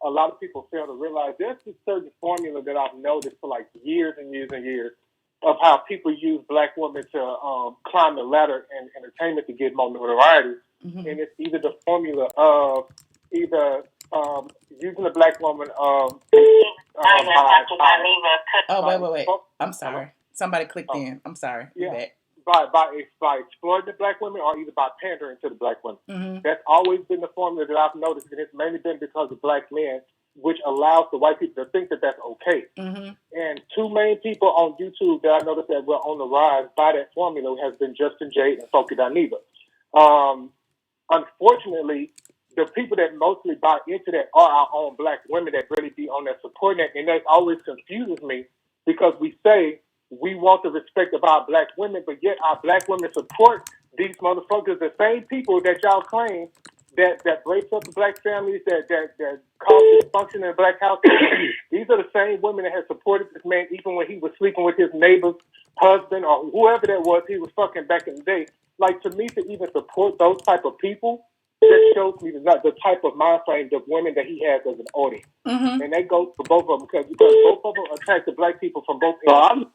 lot of people fail to realize. There's this certain formula that I've noticed for like years and years and years of how people use black women to climb the ladder in entertainment to get more notoriety. Mm-hmm. And it's either the formula of either using a black woman wait. I'm sorry. Somebody clicked in. I'm sorry. Yeah. By exploiting the black women or either by pandering to the black women. Mm-hmm. That's always been the formula that I've noticed, and it's mainly been because of black men, which allows the white people to think that that's okay. Mm-hmm. And two main people on YouTube that I noticed that were on the rise by that formula has been Justin J and Funky Dineva. Unfortunately, the people that mostly buy into that are our own black women that really be on that supporting that, and that always confuses me because we say we want the respect of our black women, but yet our black women support these motherfuckers, the same people that y'all claim that breaks up the black families, that cause dysfunction in black households. These are the same women that have supported this man even when he was sleeping with his neighbor's husband or whoever that was he was fucking back in the day. Like, to me, to even support those type of people, that shows me the type of mind frame of women that he has as an audience. Mm-hmm. And that goes for both of them because both of them attack the black people from both ends.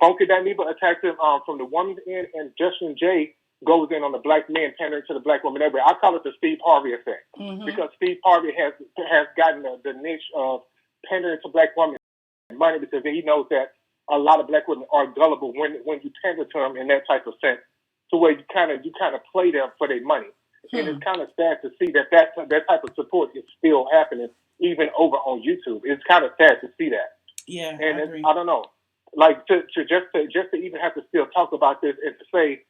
Funky Dineva attacks him from the woman's end, and Justin J goes in on the black men pandering to the black woman everywhere. I call it the Steve Harvey effect because Steve Harvey has gotten the niche of pandering to black women money because he knows that a lot of black women are gullible when you pander to them in that type of sense, to where you kind of play them for their money. And it's kind of sad to see that type of support is still happening even over on YouTube. It's kind of sad to see that. Yeah, and I don't know, like to even have to still talk about this and to say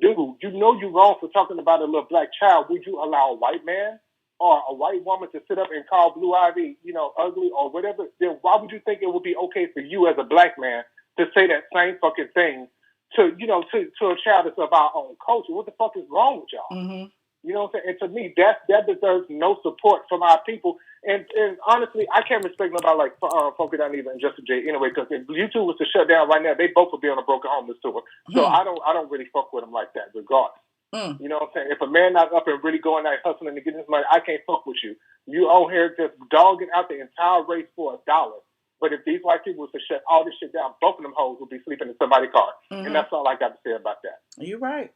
dude, you know you're wrong for talking about a little black child. Would you allow a white man or a white woman to sit up and call Blue Ivy, ugly or whatever? Then why would you think it would be okay for you as a black man to say that same fucking thing to a child that's of our own culture? What the fuck is wrong with y'all? Mm-hmm. You know what I'm saying? And to me, that deserves no support from our people. And honestly, I can't respect nobody like Funky Dineva and Justin J anyway, because if YouTube was to shut down right now, they both would be on a Broken Homeless tour. So I don't really fuck with them like that, regardless. You know what I'm saying? If a man not up and really going out hustling to get his money, I can't fuck with you. You on here just dogging out the entire race for $1. But if these white people was to shut all this shit down, both of them hoes would be sleeping in somebody's car. Mm-hmm. And that's all I got to say about that. You're right.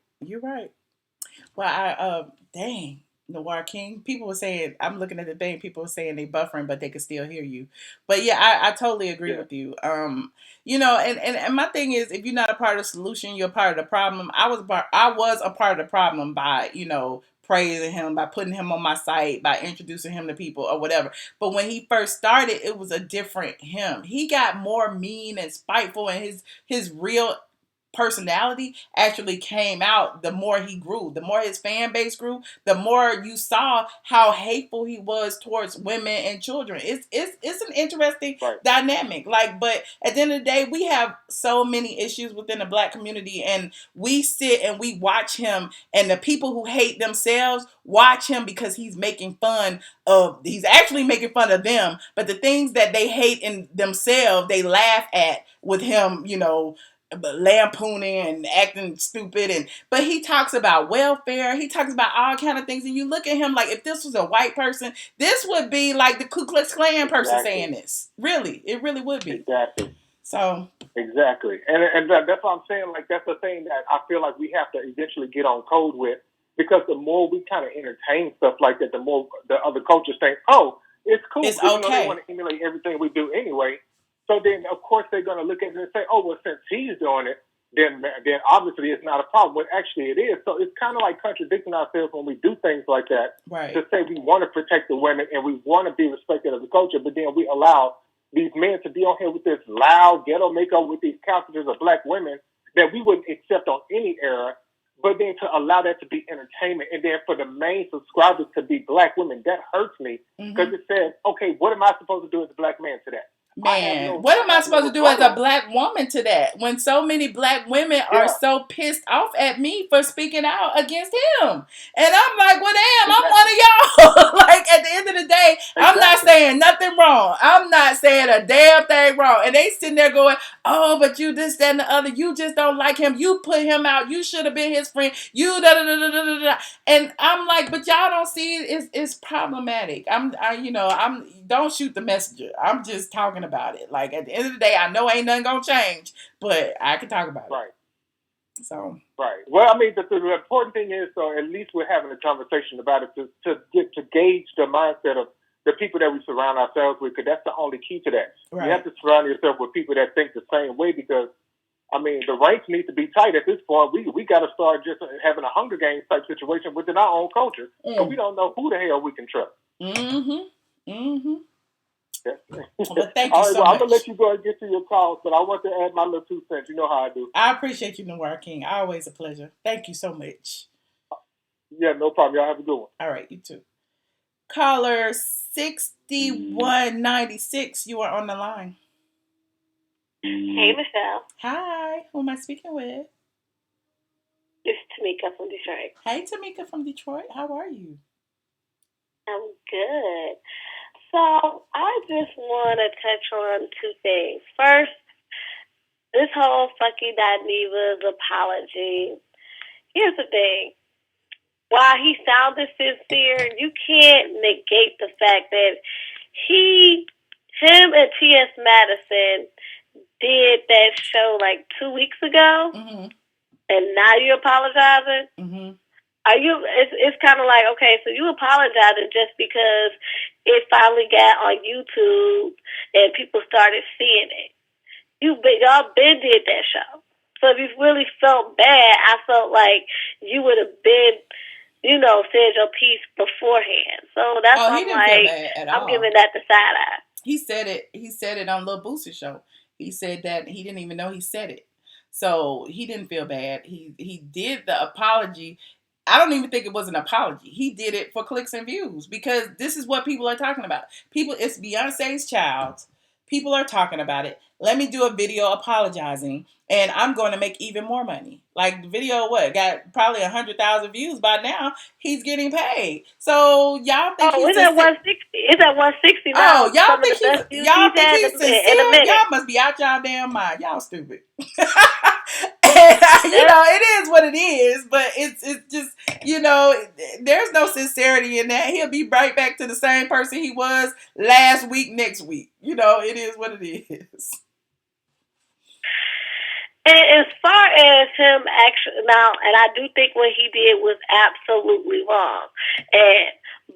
Well, dang, Noir King. People were saying, I'm looking at the thing, people were saying they buffering, but they can still hear you. But yeah, I totally agree with you. And my thing is, if you're not a part of the solution, you're a part of the problem. I was a part of the problem by, praising him, by putting him on my site, by introducing him to people or whatever. But when he first started, it was a different him. He got more mean and spiteful, and his real personality actually came out the more he grew, the more his fan base grew, the more you saw how hateful he was towards women and children. It's an interesting dynamic. But at the end of the day, we have so many issues within the black community, and we sit and we watch him, and the people who hate themselves watch him because he's actually making fun of them, but the things that they hate in themselves, they laugh at with him, lampooning and acting stupid, but he talks about welfare, he talks about all kind of things, and you look at him like, if this was a white person, this would be like the Ku Klux Klan person saying this. Really, it really would be. Exactly. So exactly, and that's what I'm saying. Like, that's the thing that I feel like we have to eventually get on code with, because the more we kind of entertain stuff like that, the more the other cultures think, oh, it's cool. It's okay. They want to emulate everything we do anyway. So then, of course, they're going to look at it and say, oh, well, since he's doing it, then obviously it's not a problem. When actually it is. So it's kind of like contradicting ourselves when we do things like that. Right. To say we want to protect the women and we want to be respected as a culture, but then we allow these men to be on here with this loud ghetto makeup with these caricatures of black women that we wouldn't accept on any era, but then to allow that to be entertainment, and then for the main subscribers to be black women, that hurts me, because it says, okay, what am I supposed to do as a black man to that? Man, what am I supposed to do as a black woman to that, when so many black women are so pissed off at me for speaking out against him? And I'm like, well, damn, I'm one of y'all. Like, at the end of the day, I'm not saying nothing wrong. I'm not saying a damn thing wrong. And they sitting there going, oh, but you this, that, and the other. You just don't like him. You put him out. You should have been his friend. You da da da da da da. And I'm like, but y'all don't see it. It's problematic. Don't shoot the messenger. I'm just talking about it. Like, at the end of the day, I know ain't nothing gonna change, but I can talk about it. Right. So. Right. Well, I mean, the important thing is, so at least we're having a conversation about it to gauge the mindset of the people that we surround ourselves with, because that's the only key to that. Right. You have to surround yourself with people that think the same way, because, I mean, the ranks need to be tight at this point. We got to start just having a Hunger Games type situation within our own culture, because we don't know who the hell we can trust. Mm-hmm. Mm-hmm. Well, thank you so much. I'm going to let you go and get to your calls, but I want to add my little 2 cents. You know how I do. I appreciate you, Noir King. Always a pleasure. Thank you so much. Yeah, no problem. Y'all have a good one. All right, you too. Caller 6196, you are on the line. Hey, Michelle. Hi. Who am I speaking with? It's Tamika from Detroit. Hey, Tamika from Detroit. How are you? I'm good. So I just want to touch on 2 things. First, this whole Funky Dineva's apology. Here's the thing. While he sounded sincere, you can't negate the fact that him and T.S. Madison did that show like 2 weeks ago, and now you're apologizing? It's kind of like, okay, so you apologizing just because it finally got on YouTube and people started seeing it. Y'all been did that show. So if you really felt bad, I felt like you would have been, said your piece beforehand. So that's why I'm giving that the side eye. He said it on Lil Boosie's show. He said that he didn't even know he said it. So he didn't feel bad. He did the apology. I don't even think it was an apology. He did it for clicks and views because this is what people are talking about. It's Beyonce's child. People are talking about it. Let me do a video apologizing, and I'm going to make even more money. Like the video, got probably 100,000 views by now. He's getting paid. So y'all think it's at 160? It's at 160 now. Oh, y'all think he's sincere? Y'all must be out y'all damn mind. Y'all stupid. And, it is what it is, but it's just, there's no sincerity in that. He'll be right back to the same person he was last week, next week. It is what it is. And as far as him actually now, and I do think what he did was absolutely wrong.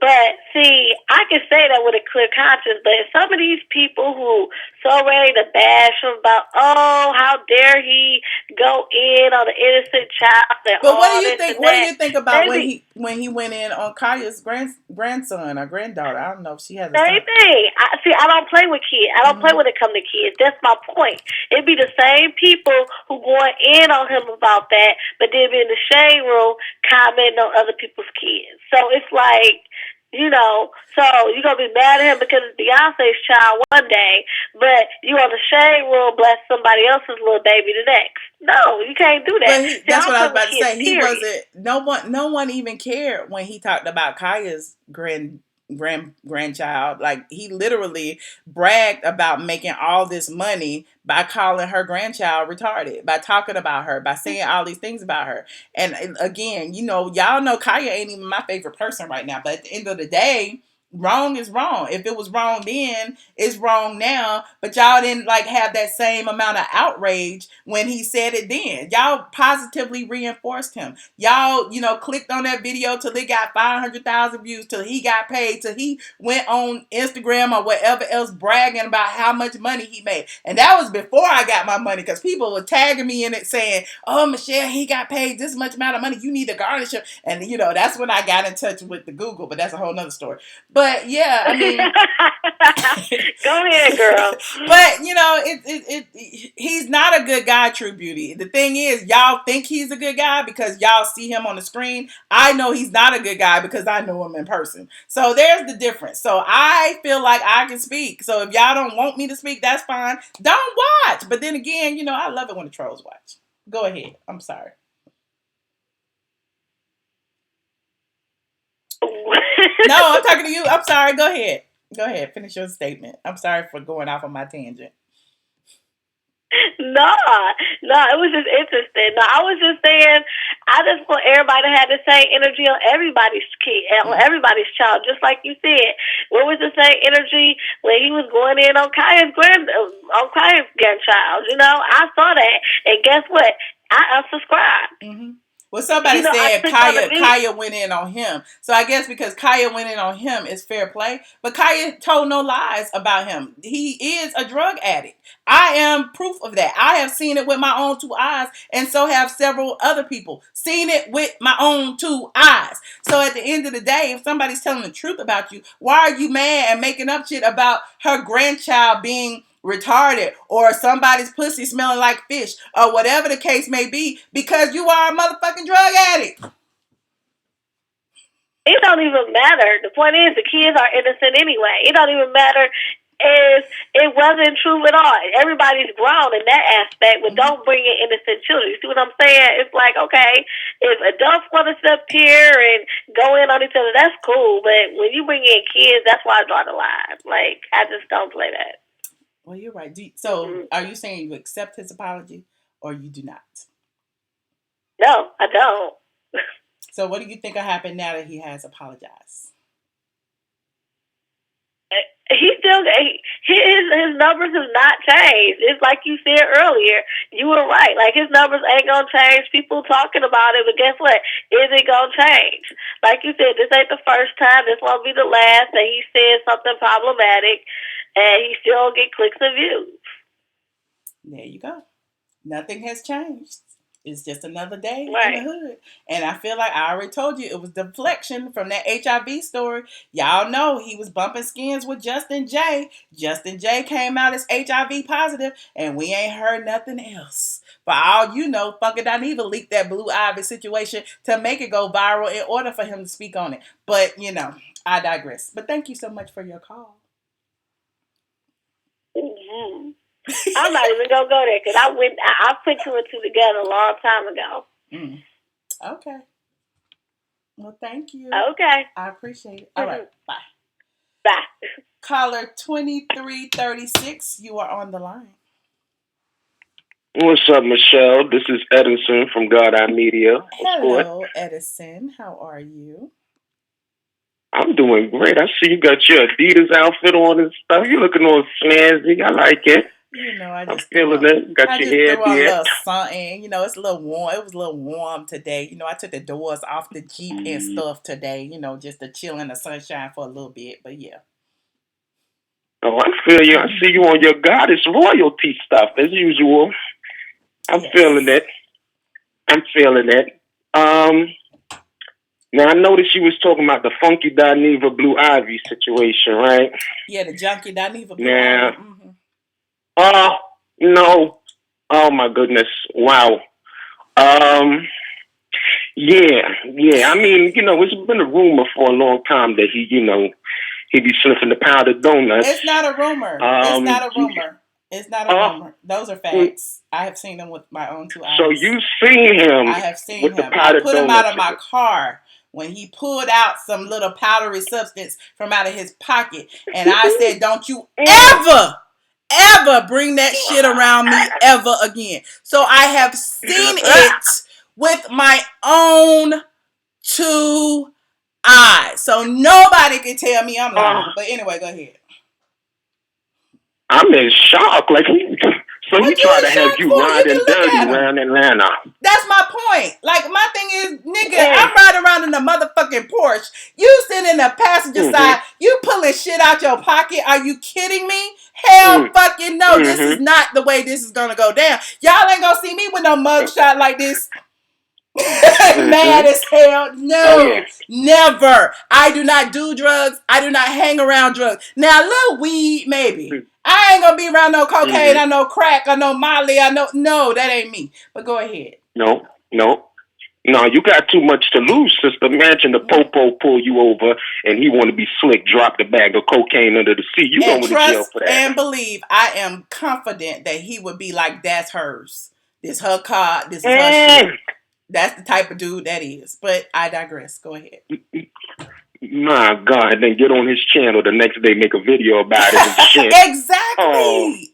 But see, I can say that with a clear conscience, but some of these people who so ready to bash him about, oh, how dare he go in on the innocent child and but what all do you this think? and What do that. you think about when he went in on Khia's grandson or granddaughter? I don't know if she has a son. Same thing. I don't play with kids. I don't play when it comes to kids. That's my point. It'd be the same people who going in on him about that, but then be in the shade room commenting on other people's kids. So it's like, so you're going to be mad at him because it's Beyonce's child one day, but you on the shade room bless somebody else's little baby the next. No, you can't do that. That's what I was about to say. He wasn't, no one even cared when he talked about Khia's grandchild. Like, he literally bragged about making all this money by calling her grandchild retarded, by talking about her, by saying all these things about her. And again, y'all know Khia ain't even my favorite person right now, but at the end of the day, wrong is wrong. If it was wrong then, it's wrong now. But y'all didn't have that same amount of outrage when he said it then. Y'all positively reinforced him. Y'all, clicked on that video till it got 500,000 views, till he got paid, till he went on Instagram or whatever else bragging about how much money he made. And that was before I got my money, because people were tagging me in it saying, oh, Michelle, he got paid this much amount of money. You need to garnish him. And, that's when I got in touch with the Google, but that's a whole nother story. But yeah, I mean, go ahead, girl. But he's not a good guy, True Beauty. The thing is, y'all think he's a good guy because y'all see him on the screen. I know he's not a good guy because I know him in person. So there's the difference. So I feel like I can speak. So if y'all don't want me to speak, that's fine. Don't watch. But then again, I love it when the trolls watch. Go ahead. I'm sorry. No, I'm talking to you. I'm sorry. Go ahead. Go ahead. Finish your statement. I'm sorry for going off on my tangent. No, it was just interesting. No, I was just saying, I just want everybody to have the same energy on everybody's kid, on everybody's child, just like you said. What was the same energy when he was going in on Khia's grandchild? I saw that, and guess what? I unsubscribed. Mm-hmm. Well, somebody said Khia went in on him. So I guess because Khia went in on him, it's fair play. But Khia told no lies about him. He is a drug addict. I am proof of that. I have seen it with my own two eyes, and so have several other people. Seen it with my own two eyes. So at the end of the day, if somebody's telling the truth about you, why are you mad and making up shit about her grandchild being retarded or somebody's pussy smelling like fish or whatever the case may be, because you are a motherfucking drug addict? It don't even matter. The point is, the kids are innocent anyway. It don't even matter if it wasn't true at all. Everybody's grown in that aspect, but don't bring in innocent children. You see what I'm saying? It's like, okay, if adults want to sit up here and go in on each other, that's cool. But when you bring in kids, that's why I draw the line. Like, I just don't play that. Well, you're right. So are you saying you accept his apology or you do not? No, I don't. So what do you think will happen now that he has apologized? He still, his numbers have not changed. It's like you said earlier. You were right. Like, his numbers ain't going to change. People talking about it, but guess what? Is it going to change? Like you said, this ain't the first time. This won't be the last that he said something problematic, and he still get clicks and views. There you go. Nothing has changed. It's just another day in Right. the hood. And I feel like I already told you it was deflection from that HIV story. Y'all know he was bumping skins with Justin J. Justin J came out as HIV positive, and we ain't heard nothing else. For all you know, Funky Dineva leaked that Blue Ivy situation to make it go viral in order for him to speak on it. But, you know, I digress. But thank you so much for your call. Mm-hmm. I'm not even gonna go there because I put two and two together a long time ago. Okay. Well, thank you. Okay. I appreciate it. All right. Bye. Bye. Caller 2336, you are on the line. What's up, Michelle? This is Edison from God Eye Media. Hello, Edison. How are you? I'm doing great. I see you got your Adidas outfit on and stuff. You're looking all snazzy. I like it. You know, I'm feeling it. Got your hair threw on a there. little something. You know, it's a little warm. It was a little warm today. You know, I took the doors off the Jeep and stuff today. You know, just to chill in the sunshine for a little bit. But yeah. Oh, I feel you. I see you on your Goddess royalty stuff as usual. I'm feeling it. Now I noticed you was talking about the Funky Dineva Blue Ivy situation, right? Yeah, the Junkie Dineva Blue Now, Ivy. no. Oh my goodness. Wow. Yeah. I mean, you know, it's been a rumor for a long time that he be sniffing the powdered donuts. It's not a rumor. It's not a rumor. Those are facts. I have seen them with my own two eyes. So you've seen him. I have seen with him. The powdered I put him donuts. out of my car when he pulled out some little powdery substance from out of his pocket. And I said, don't you ever bring that shit around me ever again. So I have seen it with my own two eyes. So nobody can tell me I'm lying. But anyway, go ahead. I'm in shock. Like, so he tried to have you riding dirty around Atlanta. That's my point. Like, my thing is, nigga, I'm riding around in the motherfucking Porsche. You sitting in the passenger side. You pulling shit out your pocket. Are you kidding me? Hell fucking no. This is not the way this is gonna go down. Y'all ain't gonna see me with no mugshot like this. Mad as hell. No, never. I do not do drugs. I do not hang around drugs. Now, a little weed, maybe. I ain't gonna be around no cocaine. I know crack. I know Molly. No, that ain't me. But go ahead. No, you got too much to lose, sister. Imagine the popo pull you over and he want to be slick, drop the bag of cocaine under the seat. You going to jail for that. And believe, I am confident that he would be like, that's hers. This her car. This is her shit. That's the type of dude that is. But I digress. Go ahead. My God, and then get on his channel the next day, make a video about it and shit.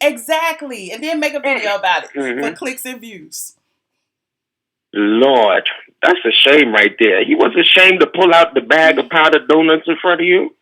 Exactly. And then make a video about it for clicks and views. Lord, that's a shame right there. He was ashamed to pull out the bag of powdered donuts in front of you.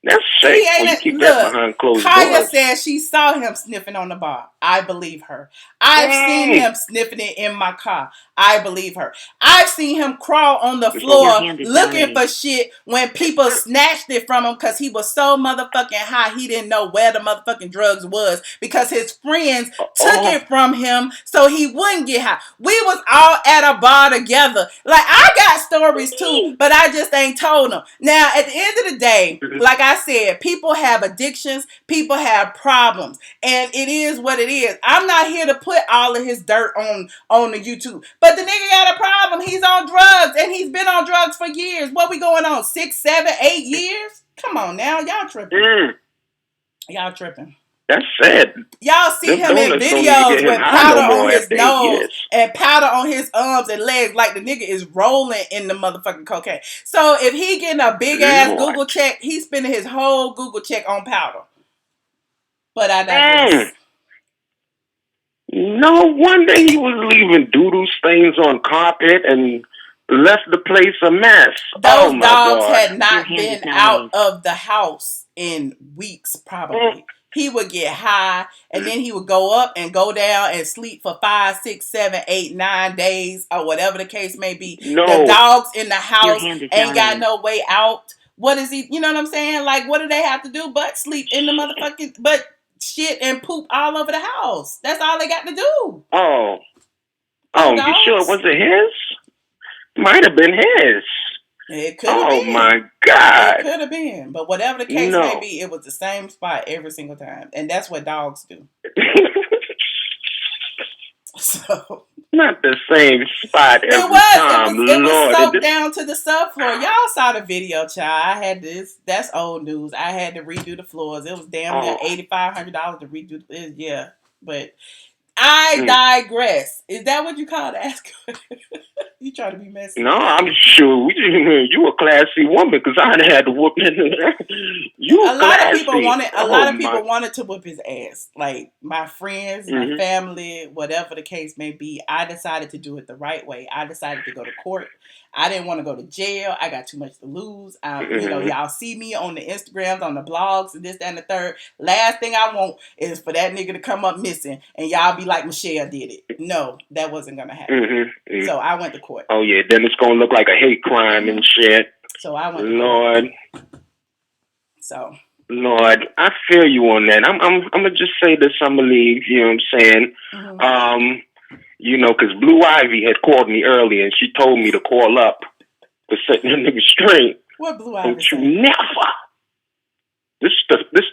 That's shameful. You keep that behind closed doors. Khia says she saw him sniffing on the bar. I believe her. I've seen him sniffing it in my car. I believe her. I've seen him crawl on the floor looking for shit when people snatched it from him because he was so motherfucking high he didn't know where the motherfucking drugs was because his friends took it from him so he wouldn't get high. We was all at a bar together. Like, I got stories too, but I just ain't told them. Now, at the end of the day, like I said, people have addictions, people have problems, and it is what it is. I'm not here to put all of his dirt on the YouTube, but the nigga got a problem. He's on drugs, and he's been on drugs for years. What we going on, 6, 7, 8 years? Come on now, y'all tripping. Y'all tripping. That's sad. Y'all see him in videos with powder on his nose and powder on his arms and legs like the nigga is rolling in the motherfucking cocaine. So if he getting a big ass Google check, he's spending his whole Google check on powder. But I digress. No wonder he was leaving doodle stains on carpet and left the place a mess. Those dogs had not been out of the house in weeks, probably. He would get high, and then he would go up and go down and sleep for 5, 6, 7, 8, 9 days, or whatever the case may be. The dogs in the house ain't got no way out. What is he? You know what I'm saying? Like, what do they have to do but sleep in the motherfucking, but shit and poop all over the house? That's all they got to do. Oh, you sure it wasn't his? Might have been his. It could have been. Oh my God. It could have been. But whatever the case may be, it was the same spot every single time. And that's what dogs do. So not the same spot every time. It was soaked down to the subfloor. Y'all saw the video, child. I had this. That's old news. I had to redo the floors. It was damn near $8,500 to redo. Yeah, but I digress. Is that what you call the ask? You try to be messy? No, I'm sure you a classy woman because I had to whoop you. A lot of people wanted to whoop his ass. Like my friends, my family, whatever the case may be. I decided to do it the right way. I decided to go to court. I didn't want to go to jail. I got too much to lose. You know, y'all see me on the Instagrams, on the blogs, and this, that, and the third. Last thing I want is for that nigga to come up missing and y'all be like Michelle did it. No, that wasn't gonna happen. So I went to court. Oh yeah, then it's gonna look like a hate crime and shit. So I went to court. So Lord, I feel you on that. I'm gonna just say this. I'm gonna leave. You know what I'm saying? You know, because Blue Ivy had called me earlier and she told me to call up to set the nigga straight. What Blue Ivy? Don't you never. This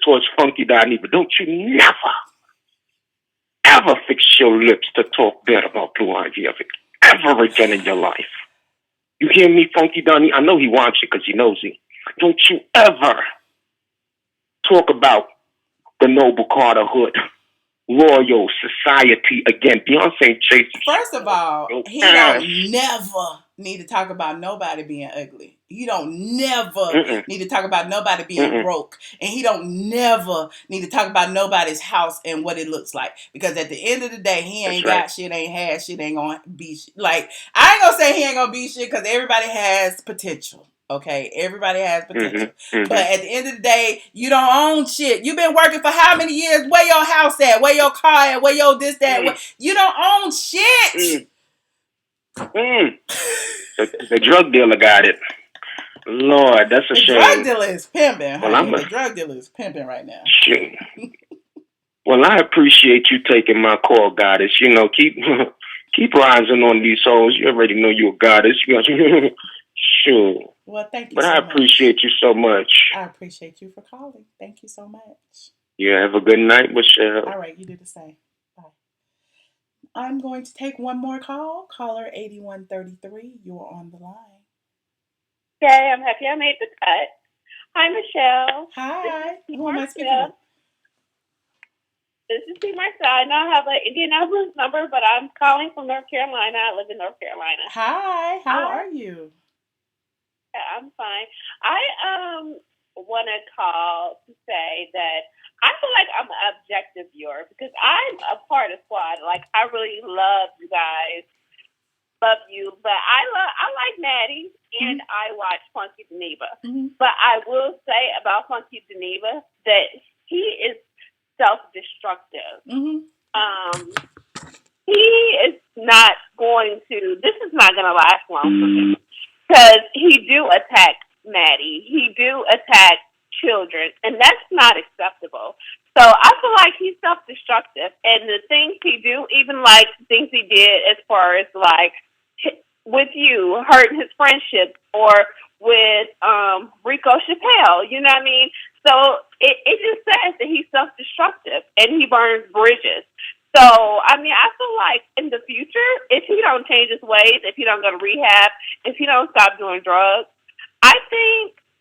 towards Funky Dineva. Don't you never, ever fix your lips to talk bad about Blue Ivy ever again in your life. You hear me, Funky Dineva? I know he wants you because he knows he. Don't you ever talk about the Noble Carter Hood. Royal Society again. Beyonce Chase. First of all, he don't never need to talk about nobody being ugly. He don't never need to talk about nobody being broke. And he don't never need to talk about nobody's house and what it looks like. Because at the end of the day, he ain't got shit, ain't had shit, ain't gonna be shit. Like, I ain't gonna say he ain't gonna be shit because everybody has potential. Okay, everybody has potential. But at the end of the day, you don't own shit. You've been working for how many years? Where your house at? Where your car at? Where your this, that? You don't own shit. The drug dealer got it. Lord, that's a shame. The drug dealer is pimping. The drug dealer is pimping right now. Shit. Well, I appreciate you taking my call, goddess. You know, keep rising on these souls. You already know you're a goddess. Sure. Well, thank you. But I appreciate you so much. I appreciate you for calling. Thank you so much. Yeah, have a good night, Michelle. All right, you do the same. Bye. I'm going to take one more call. Caller 8133, you are on the line. Okay, I'm happy I made the cut. Hi, Michelle. Hi. Who am I speaking with? This is Marcel. I know I have an Indianapolis number, but I'm calling from North Carolina. I live in North Carolina. Hi. How are you? I'm fine. I want to call to say that I feel like I'm an objective viewer because I'm a part of Squad. Like, I really love you guys. Love you. But I like Maddie, and I watch Funky Dineva. But I will say about Funky Dineva that he is self-destructive. He is not going to, this is not going to last long for him. Because he do attack Maddie. He do attack children. And that's not acceptable. So I feel like he's self-destructive. And the things he do, even like things he did as far as like with you, hurting his friendship, or with Rico Chappelle, you know what I mean? So it just says that he's self-destructive and he burns bridges. So, I mean, I feel like in the future, if he don't change his ways, if he don't go to rehab, if he don't stop doing drugs, I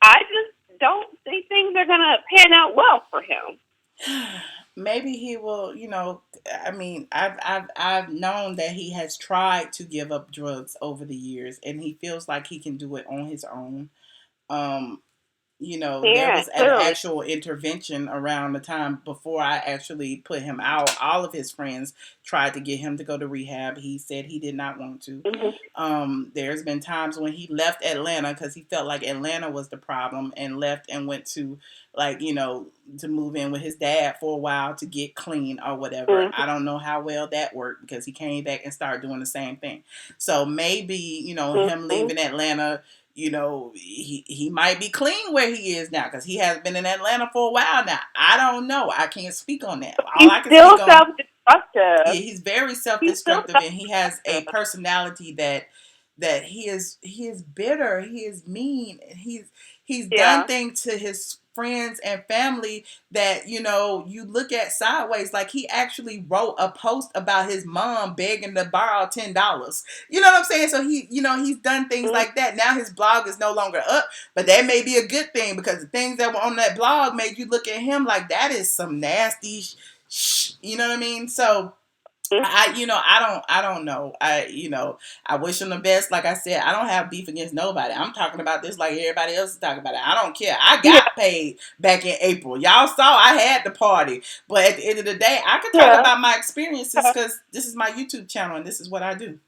just don't think things are going to pan out well for him. Maybe he will, you know, I mean, I've known that he has tried to give up drugs over the years, and he feels like he can do it on his own. You know, there was an actual intervention around the time before I actually put him out. All of his friends tried to get him to go to rehab. He said he did not want to. There's been times when he left Atlanta because he felt like Atlanta was the problem, and left and went to, like, you know, to move in with his dad for a while to get clean or whatever. I don't know how well that worked because he came back and started doing the same thing. So maybe, you know, him leaving Atlanta, you know, he might be clean where he is now because he has been in Atlanta for a while now. I don't know. I can't speak on that. All I can speak on. self-destructive. Yeah, he's very self-destructive, and he has a personality that he is bitter, he is mean, and he's done things to his friends and family that, you know, you look at sideways. Like, he actually wrote a post about his mom begging to borrow $10. You know what I'm saying? So he, you know, he's done things like that. Now his blog is no longer up, but that may be a good thing, because the things that were on that blog made you look at him like that is some nasty you know what I mean? So I don't know. I wish him the best. Like I said, I don't have beef against nobody. I'm talking about this like everybody else is talking about it. I don't care. I got paid back in April. Y'all saw I had the party. But at the end of the day, I can talk about my experiences, because this is my YouTube channel and this is what I do.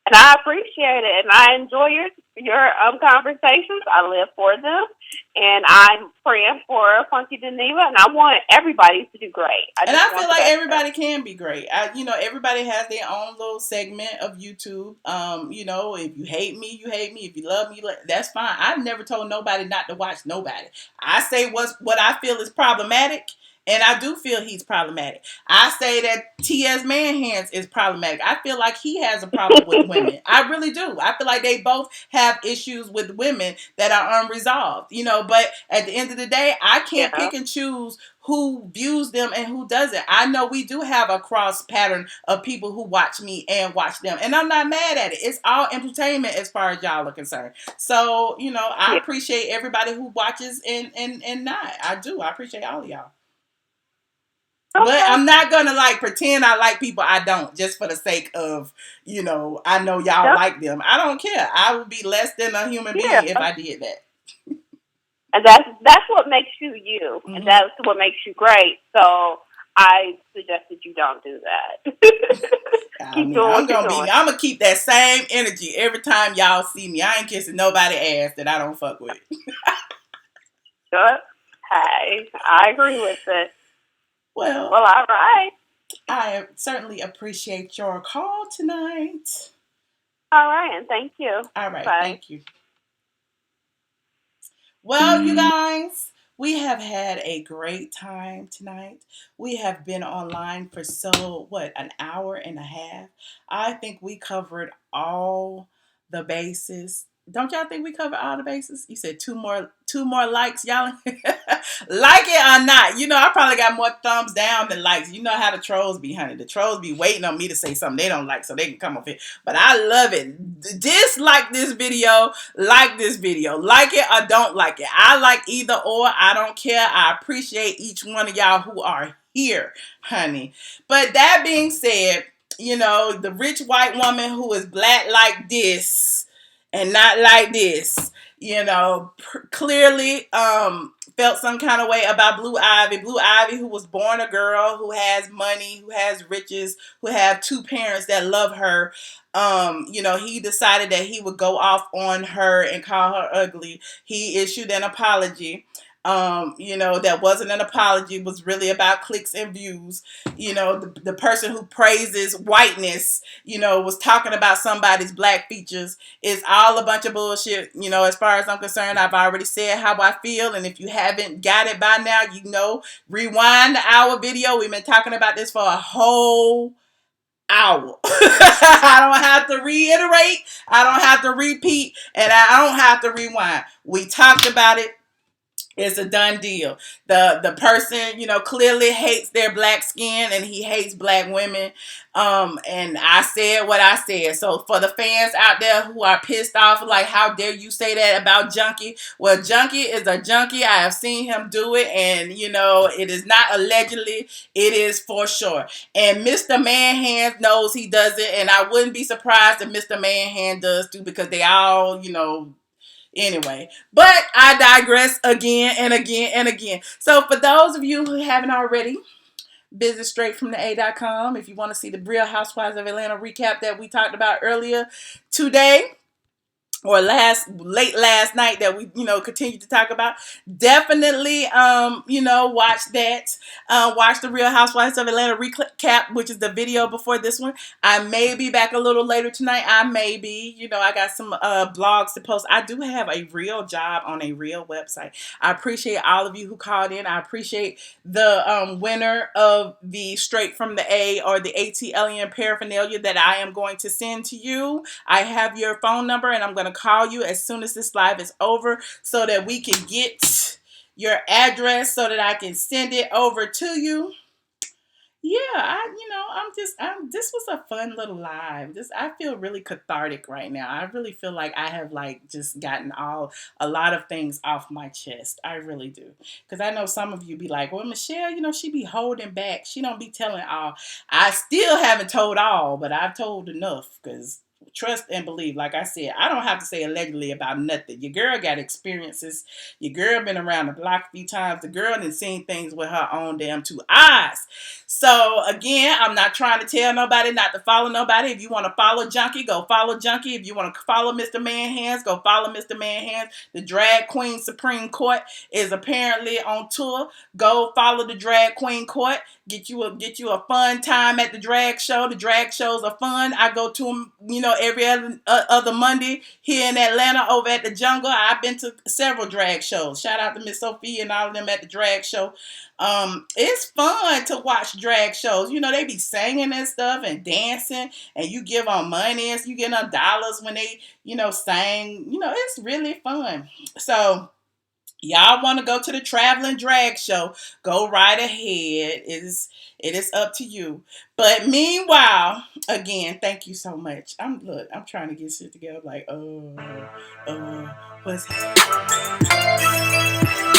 And I appreciate it, and I enjoy your conversations. I live for them, and I'm praying for Funky Dineva, and I want everybody to do great. I feel like everybody can be great. Everybody has their own little segment of YouTube. If you hate me, you hate me. If you love me, that's fine. I've never told nobody not to watch nobody. I say what I feel is problematic. And I do feel he's problematic. I say that T.S. Manhands is problematic. I feel like he has a problem with women. I really do. I feel like they both have issues with women that are unresolved. But at the end of the day, I can't pick and choose who views them and who doesn't. I know we do have a cross pattern of people who watch me and watch them. And I'm not mad at it. It's all entertainment as far as y'all are concerned. So, I appreciate everybody who watches and not. I do. I appreciate all of y'all. Okay. But I'm not going to pretend I like people I don't, just for the sake of, I know y'all like them. I don't care. I would be less than a human being if I did that. And that's what makes you you. And that's what makes you great. So I suggest that you don't do that. I'm going to keep that same energy every time y'all see me. I ain't kissing nobody ass that I don't fuck with. Good. Hey, I agree with it. Well, all right. I certainly appreciate your call tonight. All right, and thank you. All right, Bye. Thank you. Well, you guys, we have had a great time tonight. We have been online for an hour and a half. I think we covered all the bases. Don't y'all think we covered all the bases? You said two more likes, y'all. Like it or not, I probably got more thumbs down than likes. You know how the trolls be, honey. The trolls be waiting on me to say something they don't like so they can come up here. But I love it. Dislike this video, like this video. Like it or don't like it. I like either or. I don't care. I appreciate each one of y'all who are here, honey. But that being said, the rich white woman who is black like this and not like this, clearly felt some kind of way about Blue Ivy. Blue Ivy, who was born a girl, who has money, who has riches, who have two parents that love her. He decided that he would go off on her and call her ugly. He issued an apology. That wasn't an apology. It was really about clicks and views. The person who praises whiteness, was talking about somebody's black features. It's all a bunch of bullshit. As far as I'm concerned, I've already said how I feel. And if you haven't got it by now, rewind our video. We've been talking about this for a whole hour. I don't have to reiterate. I don't have to repeat. And I don't have to rewind. We talked about it. It's a done deal. The person, clearly hates their black skin and he hates black women. And I said what I said. So for the fans out there who are pissed off, like, how dare you say that about Junkie? Well, Junkie is a junkie. I have seen him do it. And, it is not allegedly. It is for sure. And Mr. Manhand knows he does it. And I wouldn't be surprised if Mr. Manhand does too, because they all, Anyway, but I digress again and again and again. So for those of you who haven't already, visit straightfromtheA.com if you want to see the Real Housewives of Atlanta recap that we talked about earlier today. Or late last night that we, continue to talk about. Definitely, watch that. watch the Real Housewives of Atlanta recap, which is the video before this one. I may be back a little later tonight. I may be. You know, I got some blogs to post. I do have a real job on a real website. I appreciate all of you who called in. I appreciate the winner of the Straight from the A or the ATLien paraphernalia that I am going to send to you. I have your phone number and I'm going to call you as soon as this live is over so that we can get your address so that I can send it over to you. Yeah, this was a fun little live. I feel really cathartic right now. I really feel like I have just gotten a lot of things off my chest. I really do. Because I know some of you be like, well, Michelle, she be holding back. She don't be telling all. I still haven't told all, but I've told enough because trust and believe. Like I said, I don't have to say allegedly about nothing. Your girl got experiences. Your girl been around the block a few times. The girl done seen things with her own damn two eyes. So again, I'm not trying to tell nobody not to follow nobody. If you want to follow Junkie, go follow Junkie. If you want to follow Mr. Man Hands, go follow Mr. Man Hands. The Drag Queen Supreme Court is apparently on tour. Go follow the Drag Queen Court. Get you a fun time at the drag show. The drag shows are fun. I go to them, every other Monday here in Atlanta over at the Jungle. I've been to several drag shows. Shout out to Miss Sophia and all of them at the drag show. It's fun to watch drag shows. They be singing and stuff and dancing, and you give them money and you get them dollars when they, sing. It's really fun. So y'all want to go to the traveling drag show, go right ahead. It is up to you. But meanwhile, again, thank you so much. I'm trying to get shit together. What's happening?